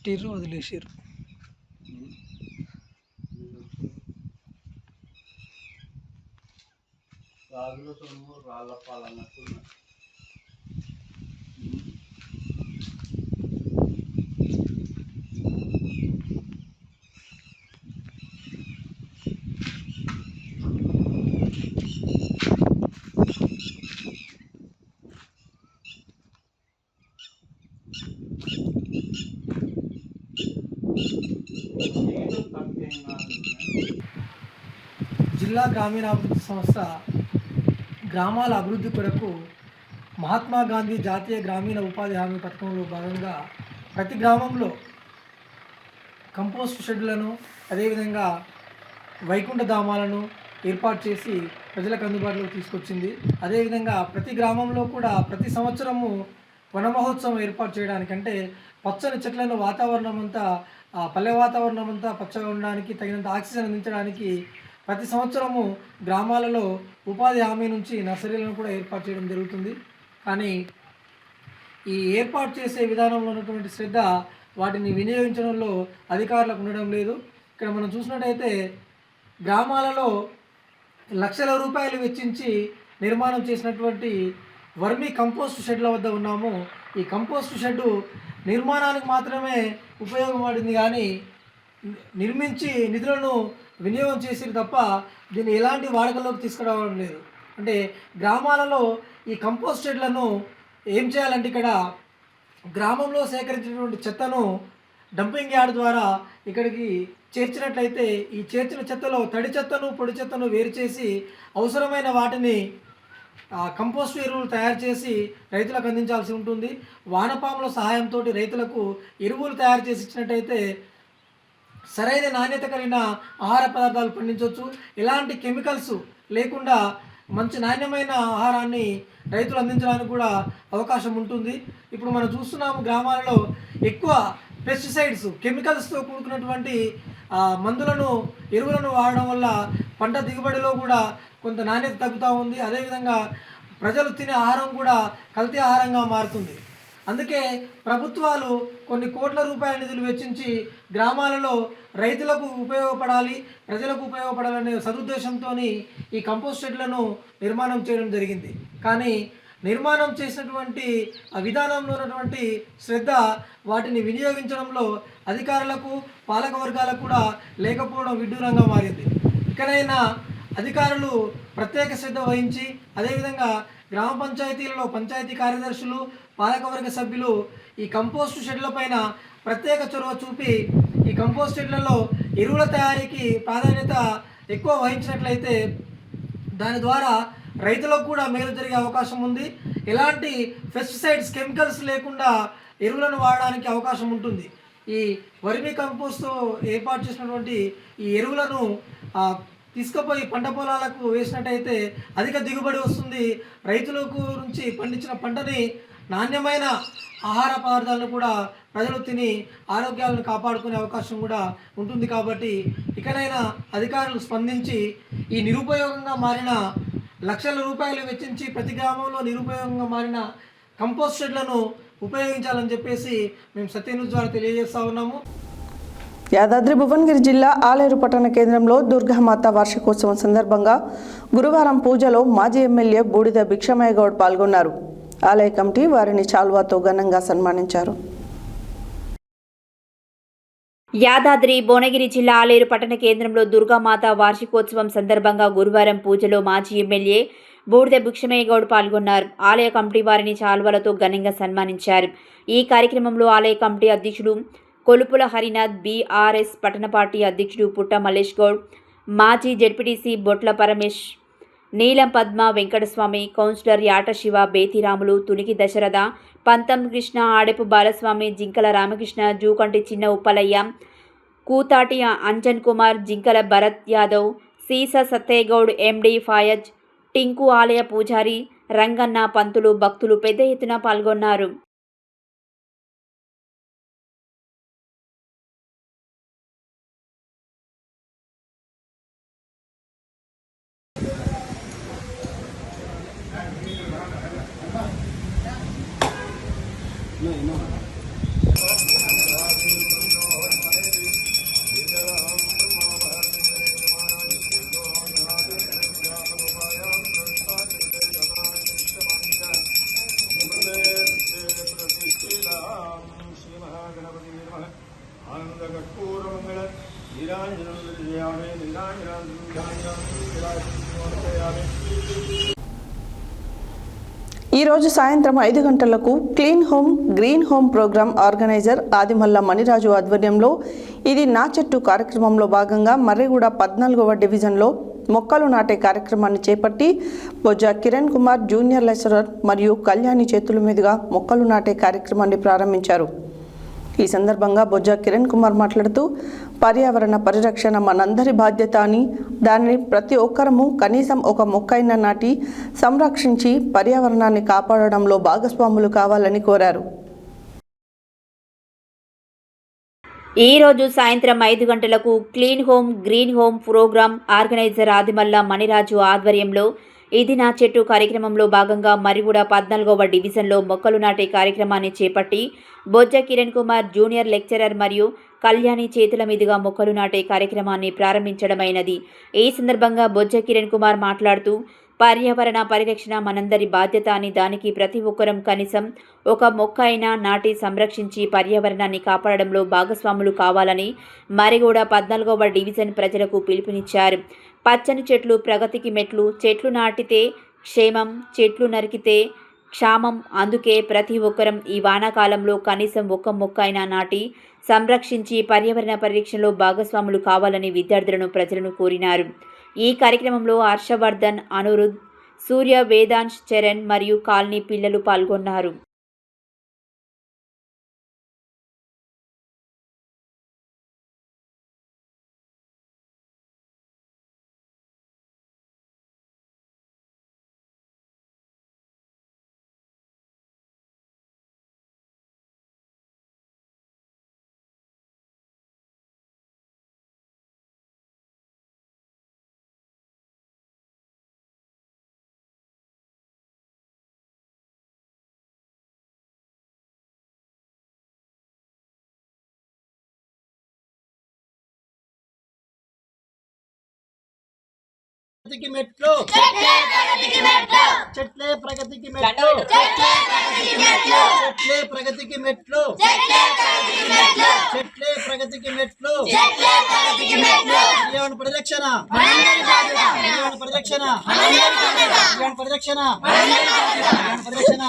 Speaker 3: టీరు వదిలేసారు.
Speaker 4: రాళ్ళ పాలన్నట్టు
Speaker 3: జిల్లా గ్రామీణాభివృద్ధి సంస్థ గ్రామాల అభివృద్ధి కొరకు మహాత్మా గాంధీ జాతీయ గ్రామీణ ఉపాధి హామీ పథకంలో భాగంగా ప్రతి గ్రామంలో కంపోస్ట్ షెడ్లను, అదేవిధంగా వైకుంఠ ధామాలను ఏర్పాటు చేసి ప్రజలకు అందుబాటులోకి తీసుకొచ్చింది. అదేవిధంగా ప్రతి గ్రామంలో కూడా ప్రతి సంవత్సరము వన మహోత్సవం ఏర్పాటు చేయడానికంటే పచ్చని చెట్లను వాతావరణం అంతా ఆ పల్లె వాతావరణం అంతా పచ్చగా ఉండడానికి, తగినంత ఆక్సిజన్ అందించడానికి ప్రతి సంవత్సరము గ్రామాలలో ఉపాధి హామీ నుంచి నర్సరీలను కూడా ఏర్పాటు చేయడం జరుగుతుంది. కానీ ఈ ఏర్పాటు చేసే విధానంలో ఉన్నటువంటి శ్రద్ధ వాటిని వినియోగించడంలో అధికారులకు ఉండడం లేదు. ఇక్కడ మనం చూసినట్టయితే గ్రామాలలో లక్షల రూపాయలు వెచ్చించి నిర్మాణం చేసినటువంటి వర్మీ కంపోస్ట్ షెడ్ల వద్ద ఉన్నాము. ఈ కంపోస్ట్ షెడ్డు నిర్మాణానికి మాత్రమే ఉపయోగపడింది, కానీ నిర్మించి నిధులను వినియోగం చేసిరు తప్ప దీన్ని ఎలాంటి వాడకలోకి తీసుకురావడం లేదు. అంటే గ్రామాలలో ఈ కంపోస్ట్ షెడ్లను ఏం చేయాలంటే ఇక్కడ గ్రామంలో సేకరించినటువంటి చెత్తను డంపింగ్ యార్డ్ ద్వారా ఇక్కడికి చేర్చినట్లయితే ఈ చేర్చిన చెత్తలో తడి చెత్తను పొడి చెత్తను వేరు చేసి అవసరమైన వాటిని కంపోస్ట్ ఎరువులు తయారు చేసి రైతులకు అందించాల్సి ఉంటుంది. వానపాముల సహాయంతో రైతులకు ఎరువులు తయారు చేసి ఇచ్చినట్టయితే సరైన నాణ్యత కలిగిన ఆహార పదార్థాలు పండించవచ్చు. ఎలాంటి కెమికల్స్ లేకుండా మంచి నాణ్యమైన ఆహారాన్ని రైతులు అందించడానికి కూడా అవకాశం ఉంటుంది. ఇప్పుడు మనం చూస్తున్నాము గ్రామాలలో ఎక్కువ పెస్టిసైడ్స్, కెమికల్స్తో కూడుకున్నటువంటి మందులను, ఎరువులను వాడడం వల్ల పంట దిగుబడిలో కూడా కొంత నాణ్యత తగ్గుతూ ఉంది. అదేవిధంగా ప్రజలు తినే ఆహారం కూడా కల్తీ ఆహారంగా మారుతుంది. అందుకే ప్రభుత్వాలు కొన్ని కోట్ల రూపాయల నిధులు వెచ్చించి గ్రామాలలో రైతులకు ఉపయోగపడాలి, ప్రజలకు ఉపయోగపడాలనే సదుద్దేశంతో ఈ కంపోస్ట్ షెడ్లను నిర్మాణం చేయడం జరిగింది. కానీ నిర్మాణం చేసినటువంటి ఆ విధానంలో ఉన్నటువంటి శ్రద్ధ వాటిని వినియోగించడంలో అధికారులకు, పాలక వర్గాలకు కూడా లేకపోవడం విడ్డూరంగా మారింది. ఇకనైనా అధికారులు ప్రత్యేక శ్రద్ధ వహించి, అదేవిధంగా గ్రామ పంచాయతీలలో పంచాయతీ కార్యదర్శులు, పాలకవర్గ సభ్యులు ఈ కంపోస్ట్ షెడ్ల పైన ప్రత్యేక చొరవ చూపి ఈ కంపోస్ట్ షెడ్లలో ఎరువుల తయారీకి ప్రాధాన్యత ఎక్కువ వహించినట్లయితే దాని ద్వారా రైతులకు కూడా మేలు జరిగే అవకాశం ఉంది. ఎలాంటి పెస్టిసైడ్స్, కెమికల్స్ లేకుండా ఎరువులను వాడడానికి అవకాశం ఉంటుంది. ఈ వర్మీ కంపోస్ట్తో ఏర్పాటు చేసినటువంటి ఈ ఎరువులను తీసుకుపోయి పంట పొలాలకు వేసినట్టయితే అధిక దిగుబడి వస్తుంది. రైతులకు నుంచి పండించిన పంటని, నాణ్యమైన ఆహార పదార్థాలను కూడా ప్రజలు తిని ఆరోగ్యాలను కాపాడుకునే అవకాశం కూడా ఉంటుంది. కాబట్టి ఇకనైనా అధికారులు స్పందించి ఈ నిరుపయోగంగా మారిన లక్షల రూపాయలు వెచ్చించి ప్రతి గ్రామంలో నిరుపయోగంగా మారిన కంపోస్ట్ షెడ్లను ఉపయోగించాలని చెప్పేసి మేము సత్యన్యూస్ ద్వారా తెలియజేస్తా ఉన్నాము.
Speaker 1: యాదాద్రి భువనగిరి జిల్లా ఆలేరు పట్టణ కేంద్రంలో దుర్గామాత వార్షికోత్సవం సందర్భంగా గురువారం పూజలో మాజీ ఎమ్మెల్యే బూడిద భిక్షమయ్య గౌడ్ పాల్గొన్నారు. ఆలయ కమిటీ వారిని చాల్వాతో ఘనంగా సన్మానించారు.
Speaker 2: యాదాద్రి భువనగిరి జిల్లా ఆలేరు పట్టణ కేంద్రంలో దుర్గామాత వార్షికోత్సవం సందర్భంగా గురువారం పూజలో మాజీ ఎమ్మెల్యే బూడిద భిక్షమయ్య గౌడ్ పాల్గొన్నారు. ఆలయ కమిటీ వారిని చాల్వాలతో ఘనంగా సన్మానించారు. ఈ కార్యక్రమంలో ఆలయ కమిటీ అధ్యక్షుడు కొలుపుల హరినాథ్, బీఆర్ఎస్ పట్టణ పార్టీ అధ్యక్షుడు పుట్ట మల్లేష్ గౌడ్, మాజీ జెడ్పీటీసీ బొట్ల పరమేష్, నీలం పద్మ వెంకటస్వామి, కౌన్సిలర్ యాట శివ, బేతిరాములు, తునికి దశరథ, పంతం కృష్ణ, ఆడెపు బాలస్వామి, జింకల రామకృష్ణ, జూకంటి చిన్న ఉప్పలయ్య, కూతాటి అంజన్ కుమార్, జింకల భరత్ యాదవ్, సీస సత్తేగౌడ్, ఎండి ఫాయజ్, టింకు ఆలయ పూజారి, రంగన్న, పంతులు, భక్తులు పెద్ద ఎత్తున పాల్గొన్నారు.
Speaker 1: ఈరోజు సాయంత్రం 5 గంటలకు clean home green home programme organiser Adimalla Maniraju ఆధ్వర్యంలో ఇది నా చెట్టు కార్యక్రమంలో భాగంగా మర్రిగూడ 14వ డివిజన్లో మొక్కలు నాటే కార్యక్రమాన్ని చేపట్టి బొజ్జ కిరణ్ కుమార్ జూనియర్ లెక్చరర్ మరియు కళ్యాణి చేతుల మీదుగా మొక్కలు నాటే కార్యక్రమాన్ని ప్రారంభించారు. ఈ సందర్భంగా బొజ్జ కిరణ్ కుమార్ మాట్లాడుతూ పర్యావరణ పరిరక్షణ మనందరి బాధ్యత అని, దానిని ప్రతి ఒక్కరము కనీసం ఒక మొక్కైనా నాటి సంరక్షించి పర్యావరణాన్ని కాపాడడంలో భాగస్వాములు కావాలని కోరారు.
Speaker 2: ఈ రోజు సాయంత్రం 5 గంటలకు clean home green home programme organiser Adimalla Maniraju ఆధ్వర్యంలో ఇది నా చెట్టు కార్యక్రమంలో భాగంగా మరిగూడ 14వ డివిజన్లో మొక్కలు నాటే కార్యక్రమాన్ని చేపట్టి బొజ్జ కిరణ్ కుమార్ జూనియర్ లెక్చరర్ మరియు కళ్యాణి చేతుల మీదుగా మొక్కలు నాటే కార్యక్రమాన్ని ప్రారంభించడమైనది. ఈ సందర్భంగా బొజ్జ కిరణ్ కుమార్ మాట్లాడుతూ పర్యావరణ పరిరక్షణ మనందరి బాధ్యత అని, దానికి ప్రతి ఒక్కరం కనీసం ఒక మొక్క అయినా నాటి సంరక్షించి పర్యావరణాన్ని కాపాడడంలో భాగస్వాములు కావాలని మరిగూడ 14వ డివిజన్ ప్రజలకు పిలుపునిచ్చారు. పచ్చని చెట్లు ప్రగతికి మెట్లు, చెట్లు నాటితే క్షేమం, చెట్లు నరికితే క్షామం. అందుకే ప్రతి ఒక్కరం ఈ వానాకాలంలో కనీసం ఒక్క మొక్క అయినా నాటి సంరక్షించి పర్యావరణ పరిరక్షణలో భాగస్వాములు కావాలని విద్యార్థులను ప్రజలను కోరినారు. ఈ కార్యక్రమంలో హర్షవర్ధన్, అనురుద్, సూర్య, వేదాంశ్, చరణ్ మరియు కాలనీ పిల్లలు పాల్గొన్నారు.
Speaker 9: ప్రగతికి మెట్లు, చెట్లే ప్రగతికి మెట్లు, చెట్లే ప్రగతికి మెట్లు, చెట్లే ప్రగతికి మెట్లు, పర్యావరణ పరిరక్షణ, పర్యావరణ పరిరక్షణ, పర్యావరణ పరిరక్షణ, పరిరక్షణ.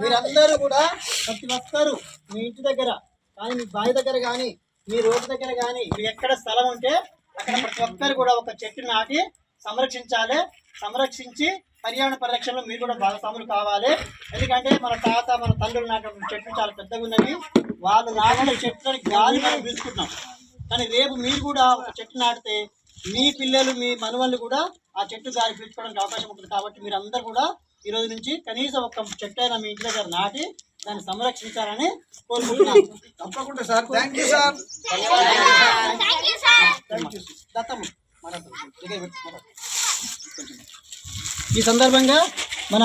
Speaker 9: మీరందరూ కూడా ప్రతి ఒక్కరు మీ ఇంటి దగ్గర కానీ, మీ బావి దగ్గర కానీ, మీ రోడ్డు దగ్గర కానీ, మీకు ఎక్కడ స్థలం ఉంటే అక్కడ ప్రతి ఒక్కరు కూడా ఒక చెట్టు నాటి సంరక్షించాలి. సంరక్షించి పర్యావరణ పరిరక్షణలో మీరు కూడా భాగస్వాములు కావాలి. ఎందుకంటే మన తాత, మన తండ్రులు నాటిన చెట్లు చాలా పెద్దగా ఉన్నవి. వాళ్ళు నాటిన చెట్లని గాలి మనం పీల్చుకుంటున్నాం. కానీ రేపు మీరు కూడా ఒక చెట్టు నాటితే మీ పిల్లలు, మీ మనవళ్ళు కూడా ఆ చెట్టు గాలి పీల్చుకోవడానికి అవకాశం ఉంటుంది. కాబట్టి మీరు అందరూ కూడా ఈ రోజు నుంచి కనీసం ఒక చెట్టు అయినా మీ ఇంటి దగ్గర నాటి దాన్ని సంరక్షించాలని కోరుకుంటున్నాను.
Speaker 7: తప్పకుండా సార్. Thank you sir.
Speaker 9: ఈ సందర్భంగా మన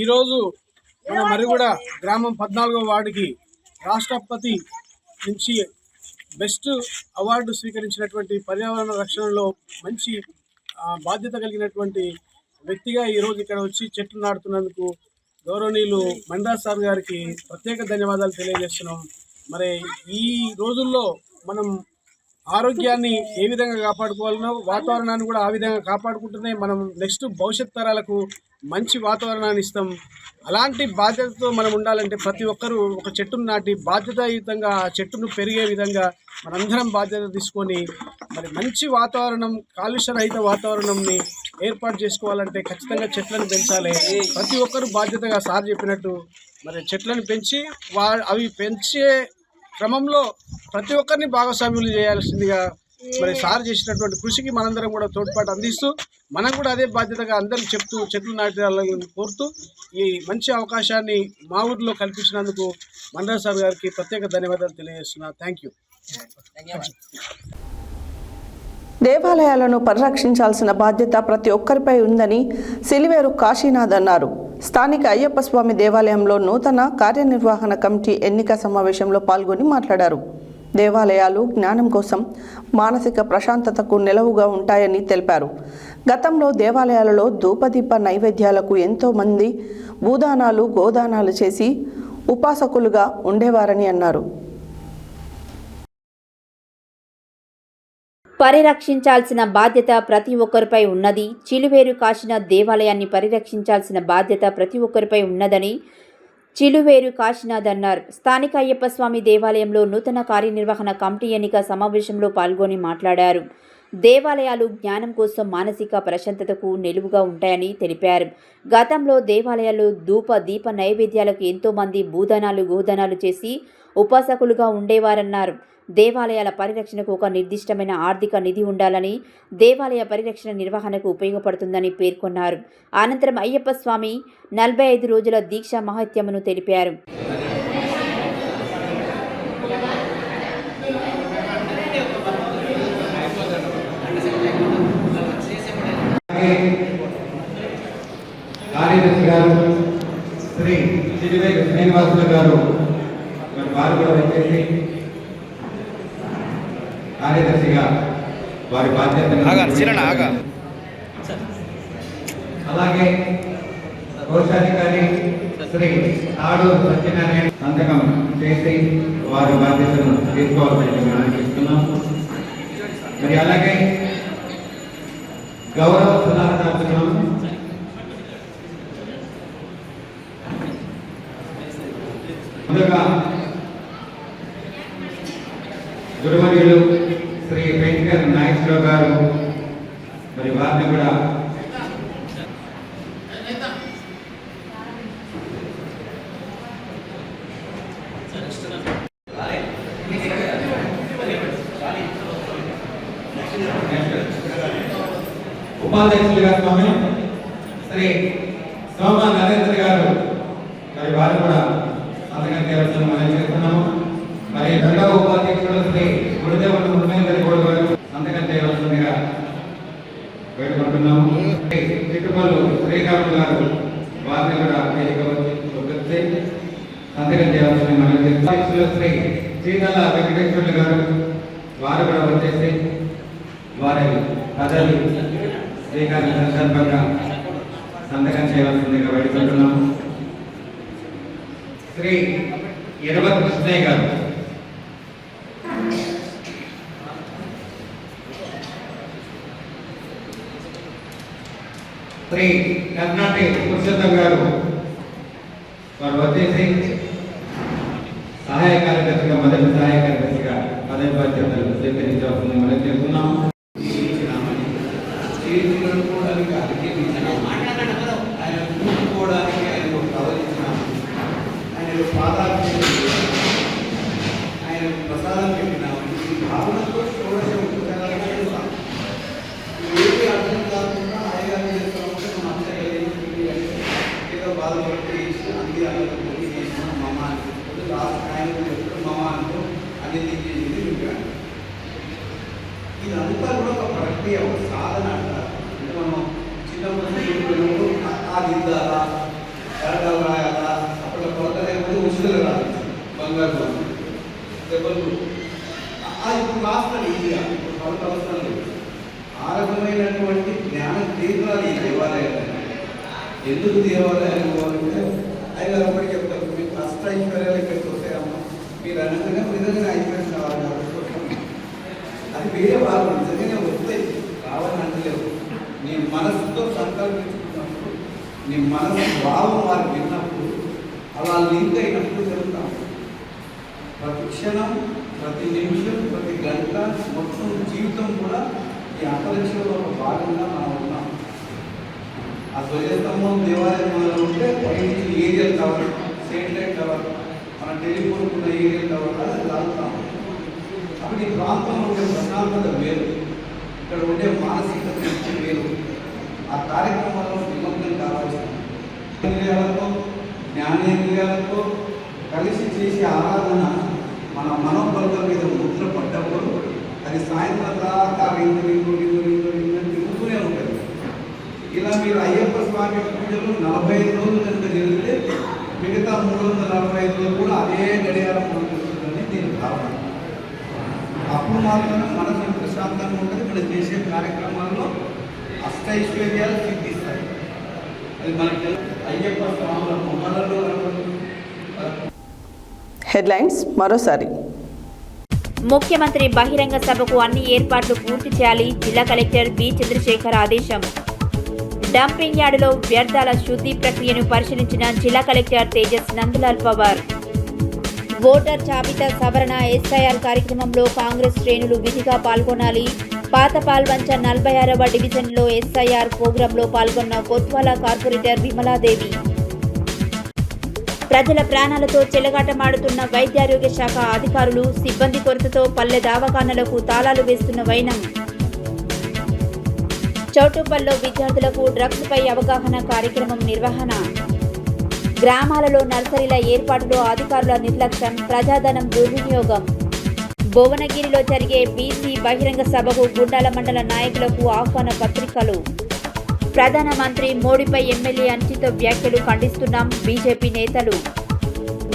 Speaker 3: ఈరోజు మన మరిగూడ గ్రామం 14వ వార్డుకి రాష్ట్రపతి నుంచి బెస్ట్ అవార్డు స్వీకరించినటువంటి పర్యావరణ రక్షణలో మంచి బాధ్యత కలిగినటువంటి వ్యక్తిగా ఈరోజు ఇక్కడ వచ్చి చెట్లు నాటుతున్నందుకు గౌరవనీయులు మండరాజ్ సార్ గారికి ప్రత్యేక ధన్యవాదాలు తెలియజేస్తున్నాం. మరి ఈ రోజుల్లో మనం ఆరోగ్యాన్ని ఏ విధంగా కాపాడుకోవాలనో వాతావరణాన్ని కూడా ఆ విధంగా కాపాడుకుంటూనే మనం నెక్స్ట్ భవిష్యత్ తరాలకు మంచి వాతావరణాన్ని ఇస్తాం. అలాంటి బాధ్యతతో మనం ఉండాలంటే ప్రతి ఒక్కరూ ఒక చెట్టును నాటి బాధ్యతాయుతంగా ఆ చెట్టును పెరిగే విధంగా మనందరం బాధ్యత తీసుకొని మరి మంచి వాతావరణం, కాలుష్య రహిత వాతావరణంని ఏర్పాటు చేసుకోవాలంటే ఖచ్చితంగా చెట్లను పెంచాలి. ప్రతి ఒక్కరూ బాధ్యతగా సార్ చెప్పినట్టు మరి చెట్లను పెంచి అవి పెంచే క్రమంలో ప్రతి ఒక్కరిని భాగస్వామ్యులు చేయాల్సిందిగా మరి సార్ చేసినటువంటి కృషికి మనందరం కూడా తోడ్పాటు అందిస్తూ మనం కూడా అదే బాధ్యతగా అందరం చెప్తూ చెట్లు నాటాలని కోరుతూ ఈ మంచి అవకాశాన్ని మా ఊరిలో కల్పించినందుకు మండరాజ్ సార్ గారికి ప్రత్యేక ధన్యవాదాలు తెలియజేస్తున్నా. Thank you.
Speaker 1: దేవాలయాలను పరిరక్షించాల్సిన బాధ్యత ప్రతి ఒక్కరిపై ఉందని సిలివేరు కాశీనాథ్ అన్నారు. స్థానిక అయ్యప్ప స్వామి దేవాలయంలో నూతన కార్యనిర్వహణ కమిటీ ఎన్నిక సమావేశంలో పాల్గొని మాట్లాడారు. దేవాలయాలు జ్ఞానం కోసం, మానసిక ప్రశాంతతకు నిలవుగా ఉంటాయని తెలిపారు. గతంలో దేవాలయాలలో ధూపదీప నైవేద్యాలకు ఎంతోమంది భూదానాలు, గోదానాలు చేసి ఉపాసకులుగా ఉండేవారని అన్నారు.
Speaker 2: పరిరక్షించాల్సిన బాధ్యత ప్రతి ఒక్కరిపై ఉన్నది. చిలువేరు కాశీనాథ్ దేవాలయాన్ని పరిరక్షించాల్సిన బాధ్యత ప్రతి ఒక్కరిపై ఉన్నదని చిలువేరు కాశీనాథ్ అన్నారు. స్థానిక అయ్యప్ప స్వామి దేవాలయంలో నూతన కార్యనిర్వహణ కమిటీ ఎన్నిక సమావేశంలో పాల్గొని మాట్లాడారు. దేవాలయాలు జ్ఞానం కోసం మానసిక ప్రశాంతతకు నిలువుగా ఉంటాయని తెలిపారు. గతంలో దేవాలయాలు ధూప దీప నైవేద్యాలకు ఎంతోమంది భూదానాలు గోదానాలు చేసి ఉపాసకులుగా ఉండేవారన్నారు. దేవాలయాల పరిరక్షణకు ఒక నిర్దిష్టమైన ఆర్థిక నిధి ఉండాలని, దేవాలయ పరిరక్షణ నిర్వహణకు ఉపయోగపడుతుందని పేర్కొన్నారు. అనంతరం అయ్యప్ప స్వామి 45 రోజుల దీక్ష మహత్యమును తెలిపారు.
Speaker 10: కార్యదర్శి గారు శ్రీ చిలువేరు శ్రీనివాసులు గారు వారు కూడా వచ్చేసి కార్యదర్శిగా వారి బాధ్యతను అలాగే కోశాధికారి శ్రీ తాడూరు సత్యనారాయణ సంతకం చేసి వారి బాధ్యతను తీసుకోవాలని ఆనందిస్తున్నాం. మరి అలాగే గౌరవ సలహాదారులు ముందుగా గురువర్యులు శ్రీ వెంకట నాగేశ్వరరావు గారు మరి వారిని కూడా ఉపాధ్యక్షులుగా స్వామి శ్రీ సోమ నరేంద్ర గారు మరి వారు కూడా సంతకం చేయాల్సిన మనం చేస్తున్నాము. మరి రెండవ ఉపాధ్యక్షుడు శ్రీ గురుదేవుడు ఉమేందర్ గౌడ్ గారు సంతకం చేయవలసిందిగా వేడుకుంటున్నాము. చిట్టుపల్లు శ్రీకాకుళం గారు వారిని కూడా వేదిక సంతకం చేయాల్సింది మనం చేస్తున్నాం. శ్రీ శ్రీదల వెంకటేశ్వర్లు గారు వారు కూడా వచ్చేసి వారి పదవి స్వీకారం సందర్భంగా సంతకం చేయవలసిందిగా వేడుకుంటున్నాము. శ్రీ ఇరవై కృష్ణయ్య గారు శ్రీ కర్ణాటక పురుషోత్తం గారు వారు వచ్చేసి సహాయ కార్యదర్శిగా మొదటి సహాయ కార్యదర్శిగా పదవి బాధ్యతలు స్వీకరించవలసింది మనం చేస్తున్నాము.
Speaker 8: ఆయన ప్రసాదం పెట్టినామని భావనతో ఏది అర్థం కాకుండా ఆయన చేస్తామంటే మనం ఏదో బాధపడితే అన్ని అన్ని చేసిన మమ అని లాస్ట్ ఆయన చెప్తే మమ అనుకో అనేది చేసింది వింటాను. ఇదంతా కూడా ఒక ప్రక్రియ, ఒక సాధన అంటారు. అంటే మనం చిన్నప్పుడు ఆ దిద్దాలా ఎరగాలు రాయాలా అప్పట్లో కొత్త లేకపోతే ఉసులు రాదు బంగారు దెబ్బలు ఇప్పుడు రాస్తాను ఈజీగా ఇప్పుడు కొత్త అవసరం లేదు. ఆ రకమైనటువంటి జ్ఞాన తీవ్రాలు ఈ దేవాలయాలు. ఎందుకు దేవాలయాలు పోవాలంటే ఆయన ఒకటి చెప్తారు, మీకు అష్ట ఐశ్వర్యాలు ఇక్కడికి వస్తాయమ్మా, మీరు అనగానే నిజంగానే ఐశ్వర్యం కావాలి కాబట్టి అది వేరే వాళ్ళు నిజంగానే వస్తాయి, కావాలని అంటలేవు. నీ మనసుతో సంకల్పించుకున్నప్పుడు, నీ మనసు భావం వారు విన్నప్పుడు, అలా లింక్ అయినప్పుడు జరుగుతాం. ప్రతి క్షణం, ప్రతి నిమిషం, ప్రతి గంట, మొత్తం జీవితం కూడా ఈ అంతరిక్షంలో ఒక భాగంగా మనం ఉన్నాం. ఆ ధ్వజస్తంభం దేవాలయంలో ఉంటే పైనుంచి ఏరియల్ టవర్, శాటిలైట్ టవర్, మన టెలిఫోన్ ఉన్న ఏరియల్ టవర్ అది లాగుతాం. అప్పుడు ఈ ప్రాంతంలో ఉండే ప్రశాంతత వేరు, ఇక్కడ ఉండే మానసికత వేరు. ఆ కార్యక్రమాల్లో నిమగ్నం కావాల్సిన ఇంద్రియాలతో, జ్ఞానేంద్రియాలతో కలిసి చేసే ఆరాధన మన మనోబలం మీద ముద్ర పడ్డప్పుడు అది సాయంత్రం దాకా తిరుగుతూనే ఉంటుంది. ఇలా మీరు అయ్యప్ప స్వామి పూజలు 45 రోజులు కనుక జరిగితే మిగతా 345 రోజులు కూడా అదే గడియారం ఉంటుందని దీని భావన. అప్పుడు మాత్రమే మనసు ప్రశాంతంగా ఉంటుంది. మనం చేసే కార్యక్రమాల్లో అష్టైశ్వర్యాలు సిద్ధిస్తాయి. అది మనకి అయ్యప్ప స్వాముల మొమ్మలలో
Speaker 1: హెడ్లైన్స్ మరోసారి.
Speaker 2: ముఖ్యమంత్రి బహిరంగ సభకు అన్ని ఏర్పాట్లు పూర్తి చేయాలి. జిల్లా కలెక్టర్ బి చంద్రశేఖర్ ఆదేశం. డంపింగ్ యార్డులో వ్యర్థాల శుద్ధి ప్రక్రియను పరిశీలించిన జిల్లా కలెక్టర్ తేజస్ నందలాల్ పవార్. ఓటర్ జాబితా సవరణ ఎస్ఐఆర్ కార్యక్రమంలో కాంగ్రెస్ శ్రేణులు విధిగా పాల్గొనాలి. పాత పాల్వంచ 46వ డివిజన్లో ఎస్ఐఆర్ ప్రోగ్రాంలో పాల్గొన్న కొత్వాల కార్పొరేటర్ విమలాదేవి. ప్రజల ప్రాణాలతో చెలగాటమాడుతున్న వైద్యారోగ్య శాఖ అధికారులు, సిబ్బంది కొరతతో పల్లె దవాఖానలకు తాళాలు వేస్తున్న వైనం. చౌటుప్పల్లో విద్యార్థులకు డ్రగ్స్ పై అవగాహన కార్యక్రమం నిర్వహణ. గ్రామాలలో నర్సరీల ఏర్పాటులో అధికారుల నిర్లక్ష్యం, ప్రజాధనం దుర్వినియోగం. భువనగిరిలో జరిగే బీసీ బహిరంగ సభకు గుండాల మండల నాయకులకు ఆహ్వాన పత్రికలు. ప్రధానమంత్రి మోడీపై ఎమ్మెల్యే అంచిత వ్యాఖ్యలు ఖండిస్తున్నాం బీజేపీ నేతలు.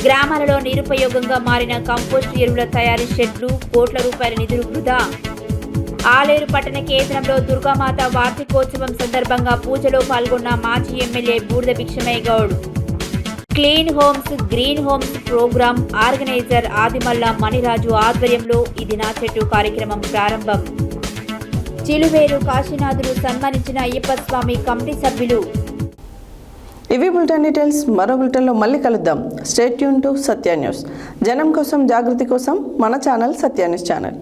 Speaker 2: గ్రామాలలో నిరుపయోగంగా మారిన కంపోస్ట్ ఎరువుల తయారీ షెడ్లు, కోట్ల రూపాయల నిధులు వృధా. ఆలేరు పట్టణ కేంద్రంలో దుర్గామాత వార్షికోత్సవం సందర్భంగా పూజలో పాల్గొన్న మాజీ MLA Budida Bhikshamaiah Goud. Clean homes green homes programme organiser Adimalla Maniraju ఆధ్వర్యంలో ఇది నా చెట్టు కార్యక్రమం ప్రారంభం. చిలువేరు కాశీనాథులు సన్మానించిన అయ్యప్ప స్వామి కమిటీ సభ్యులు.
Speaker 1: ఇవి బులెటిన్ డీటెయిల్స్. మరో బులెటిన్లో మళ్ళీ కలుద్దాం. Stay tune to Satya news. జనం కోసం, జాగృతి కోసం మన ఛానల్ సత్య న్యూస్ ఛానల్.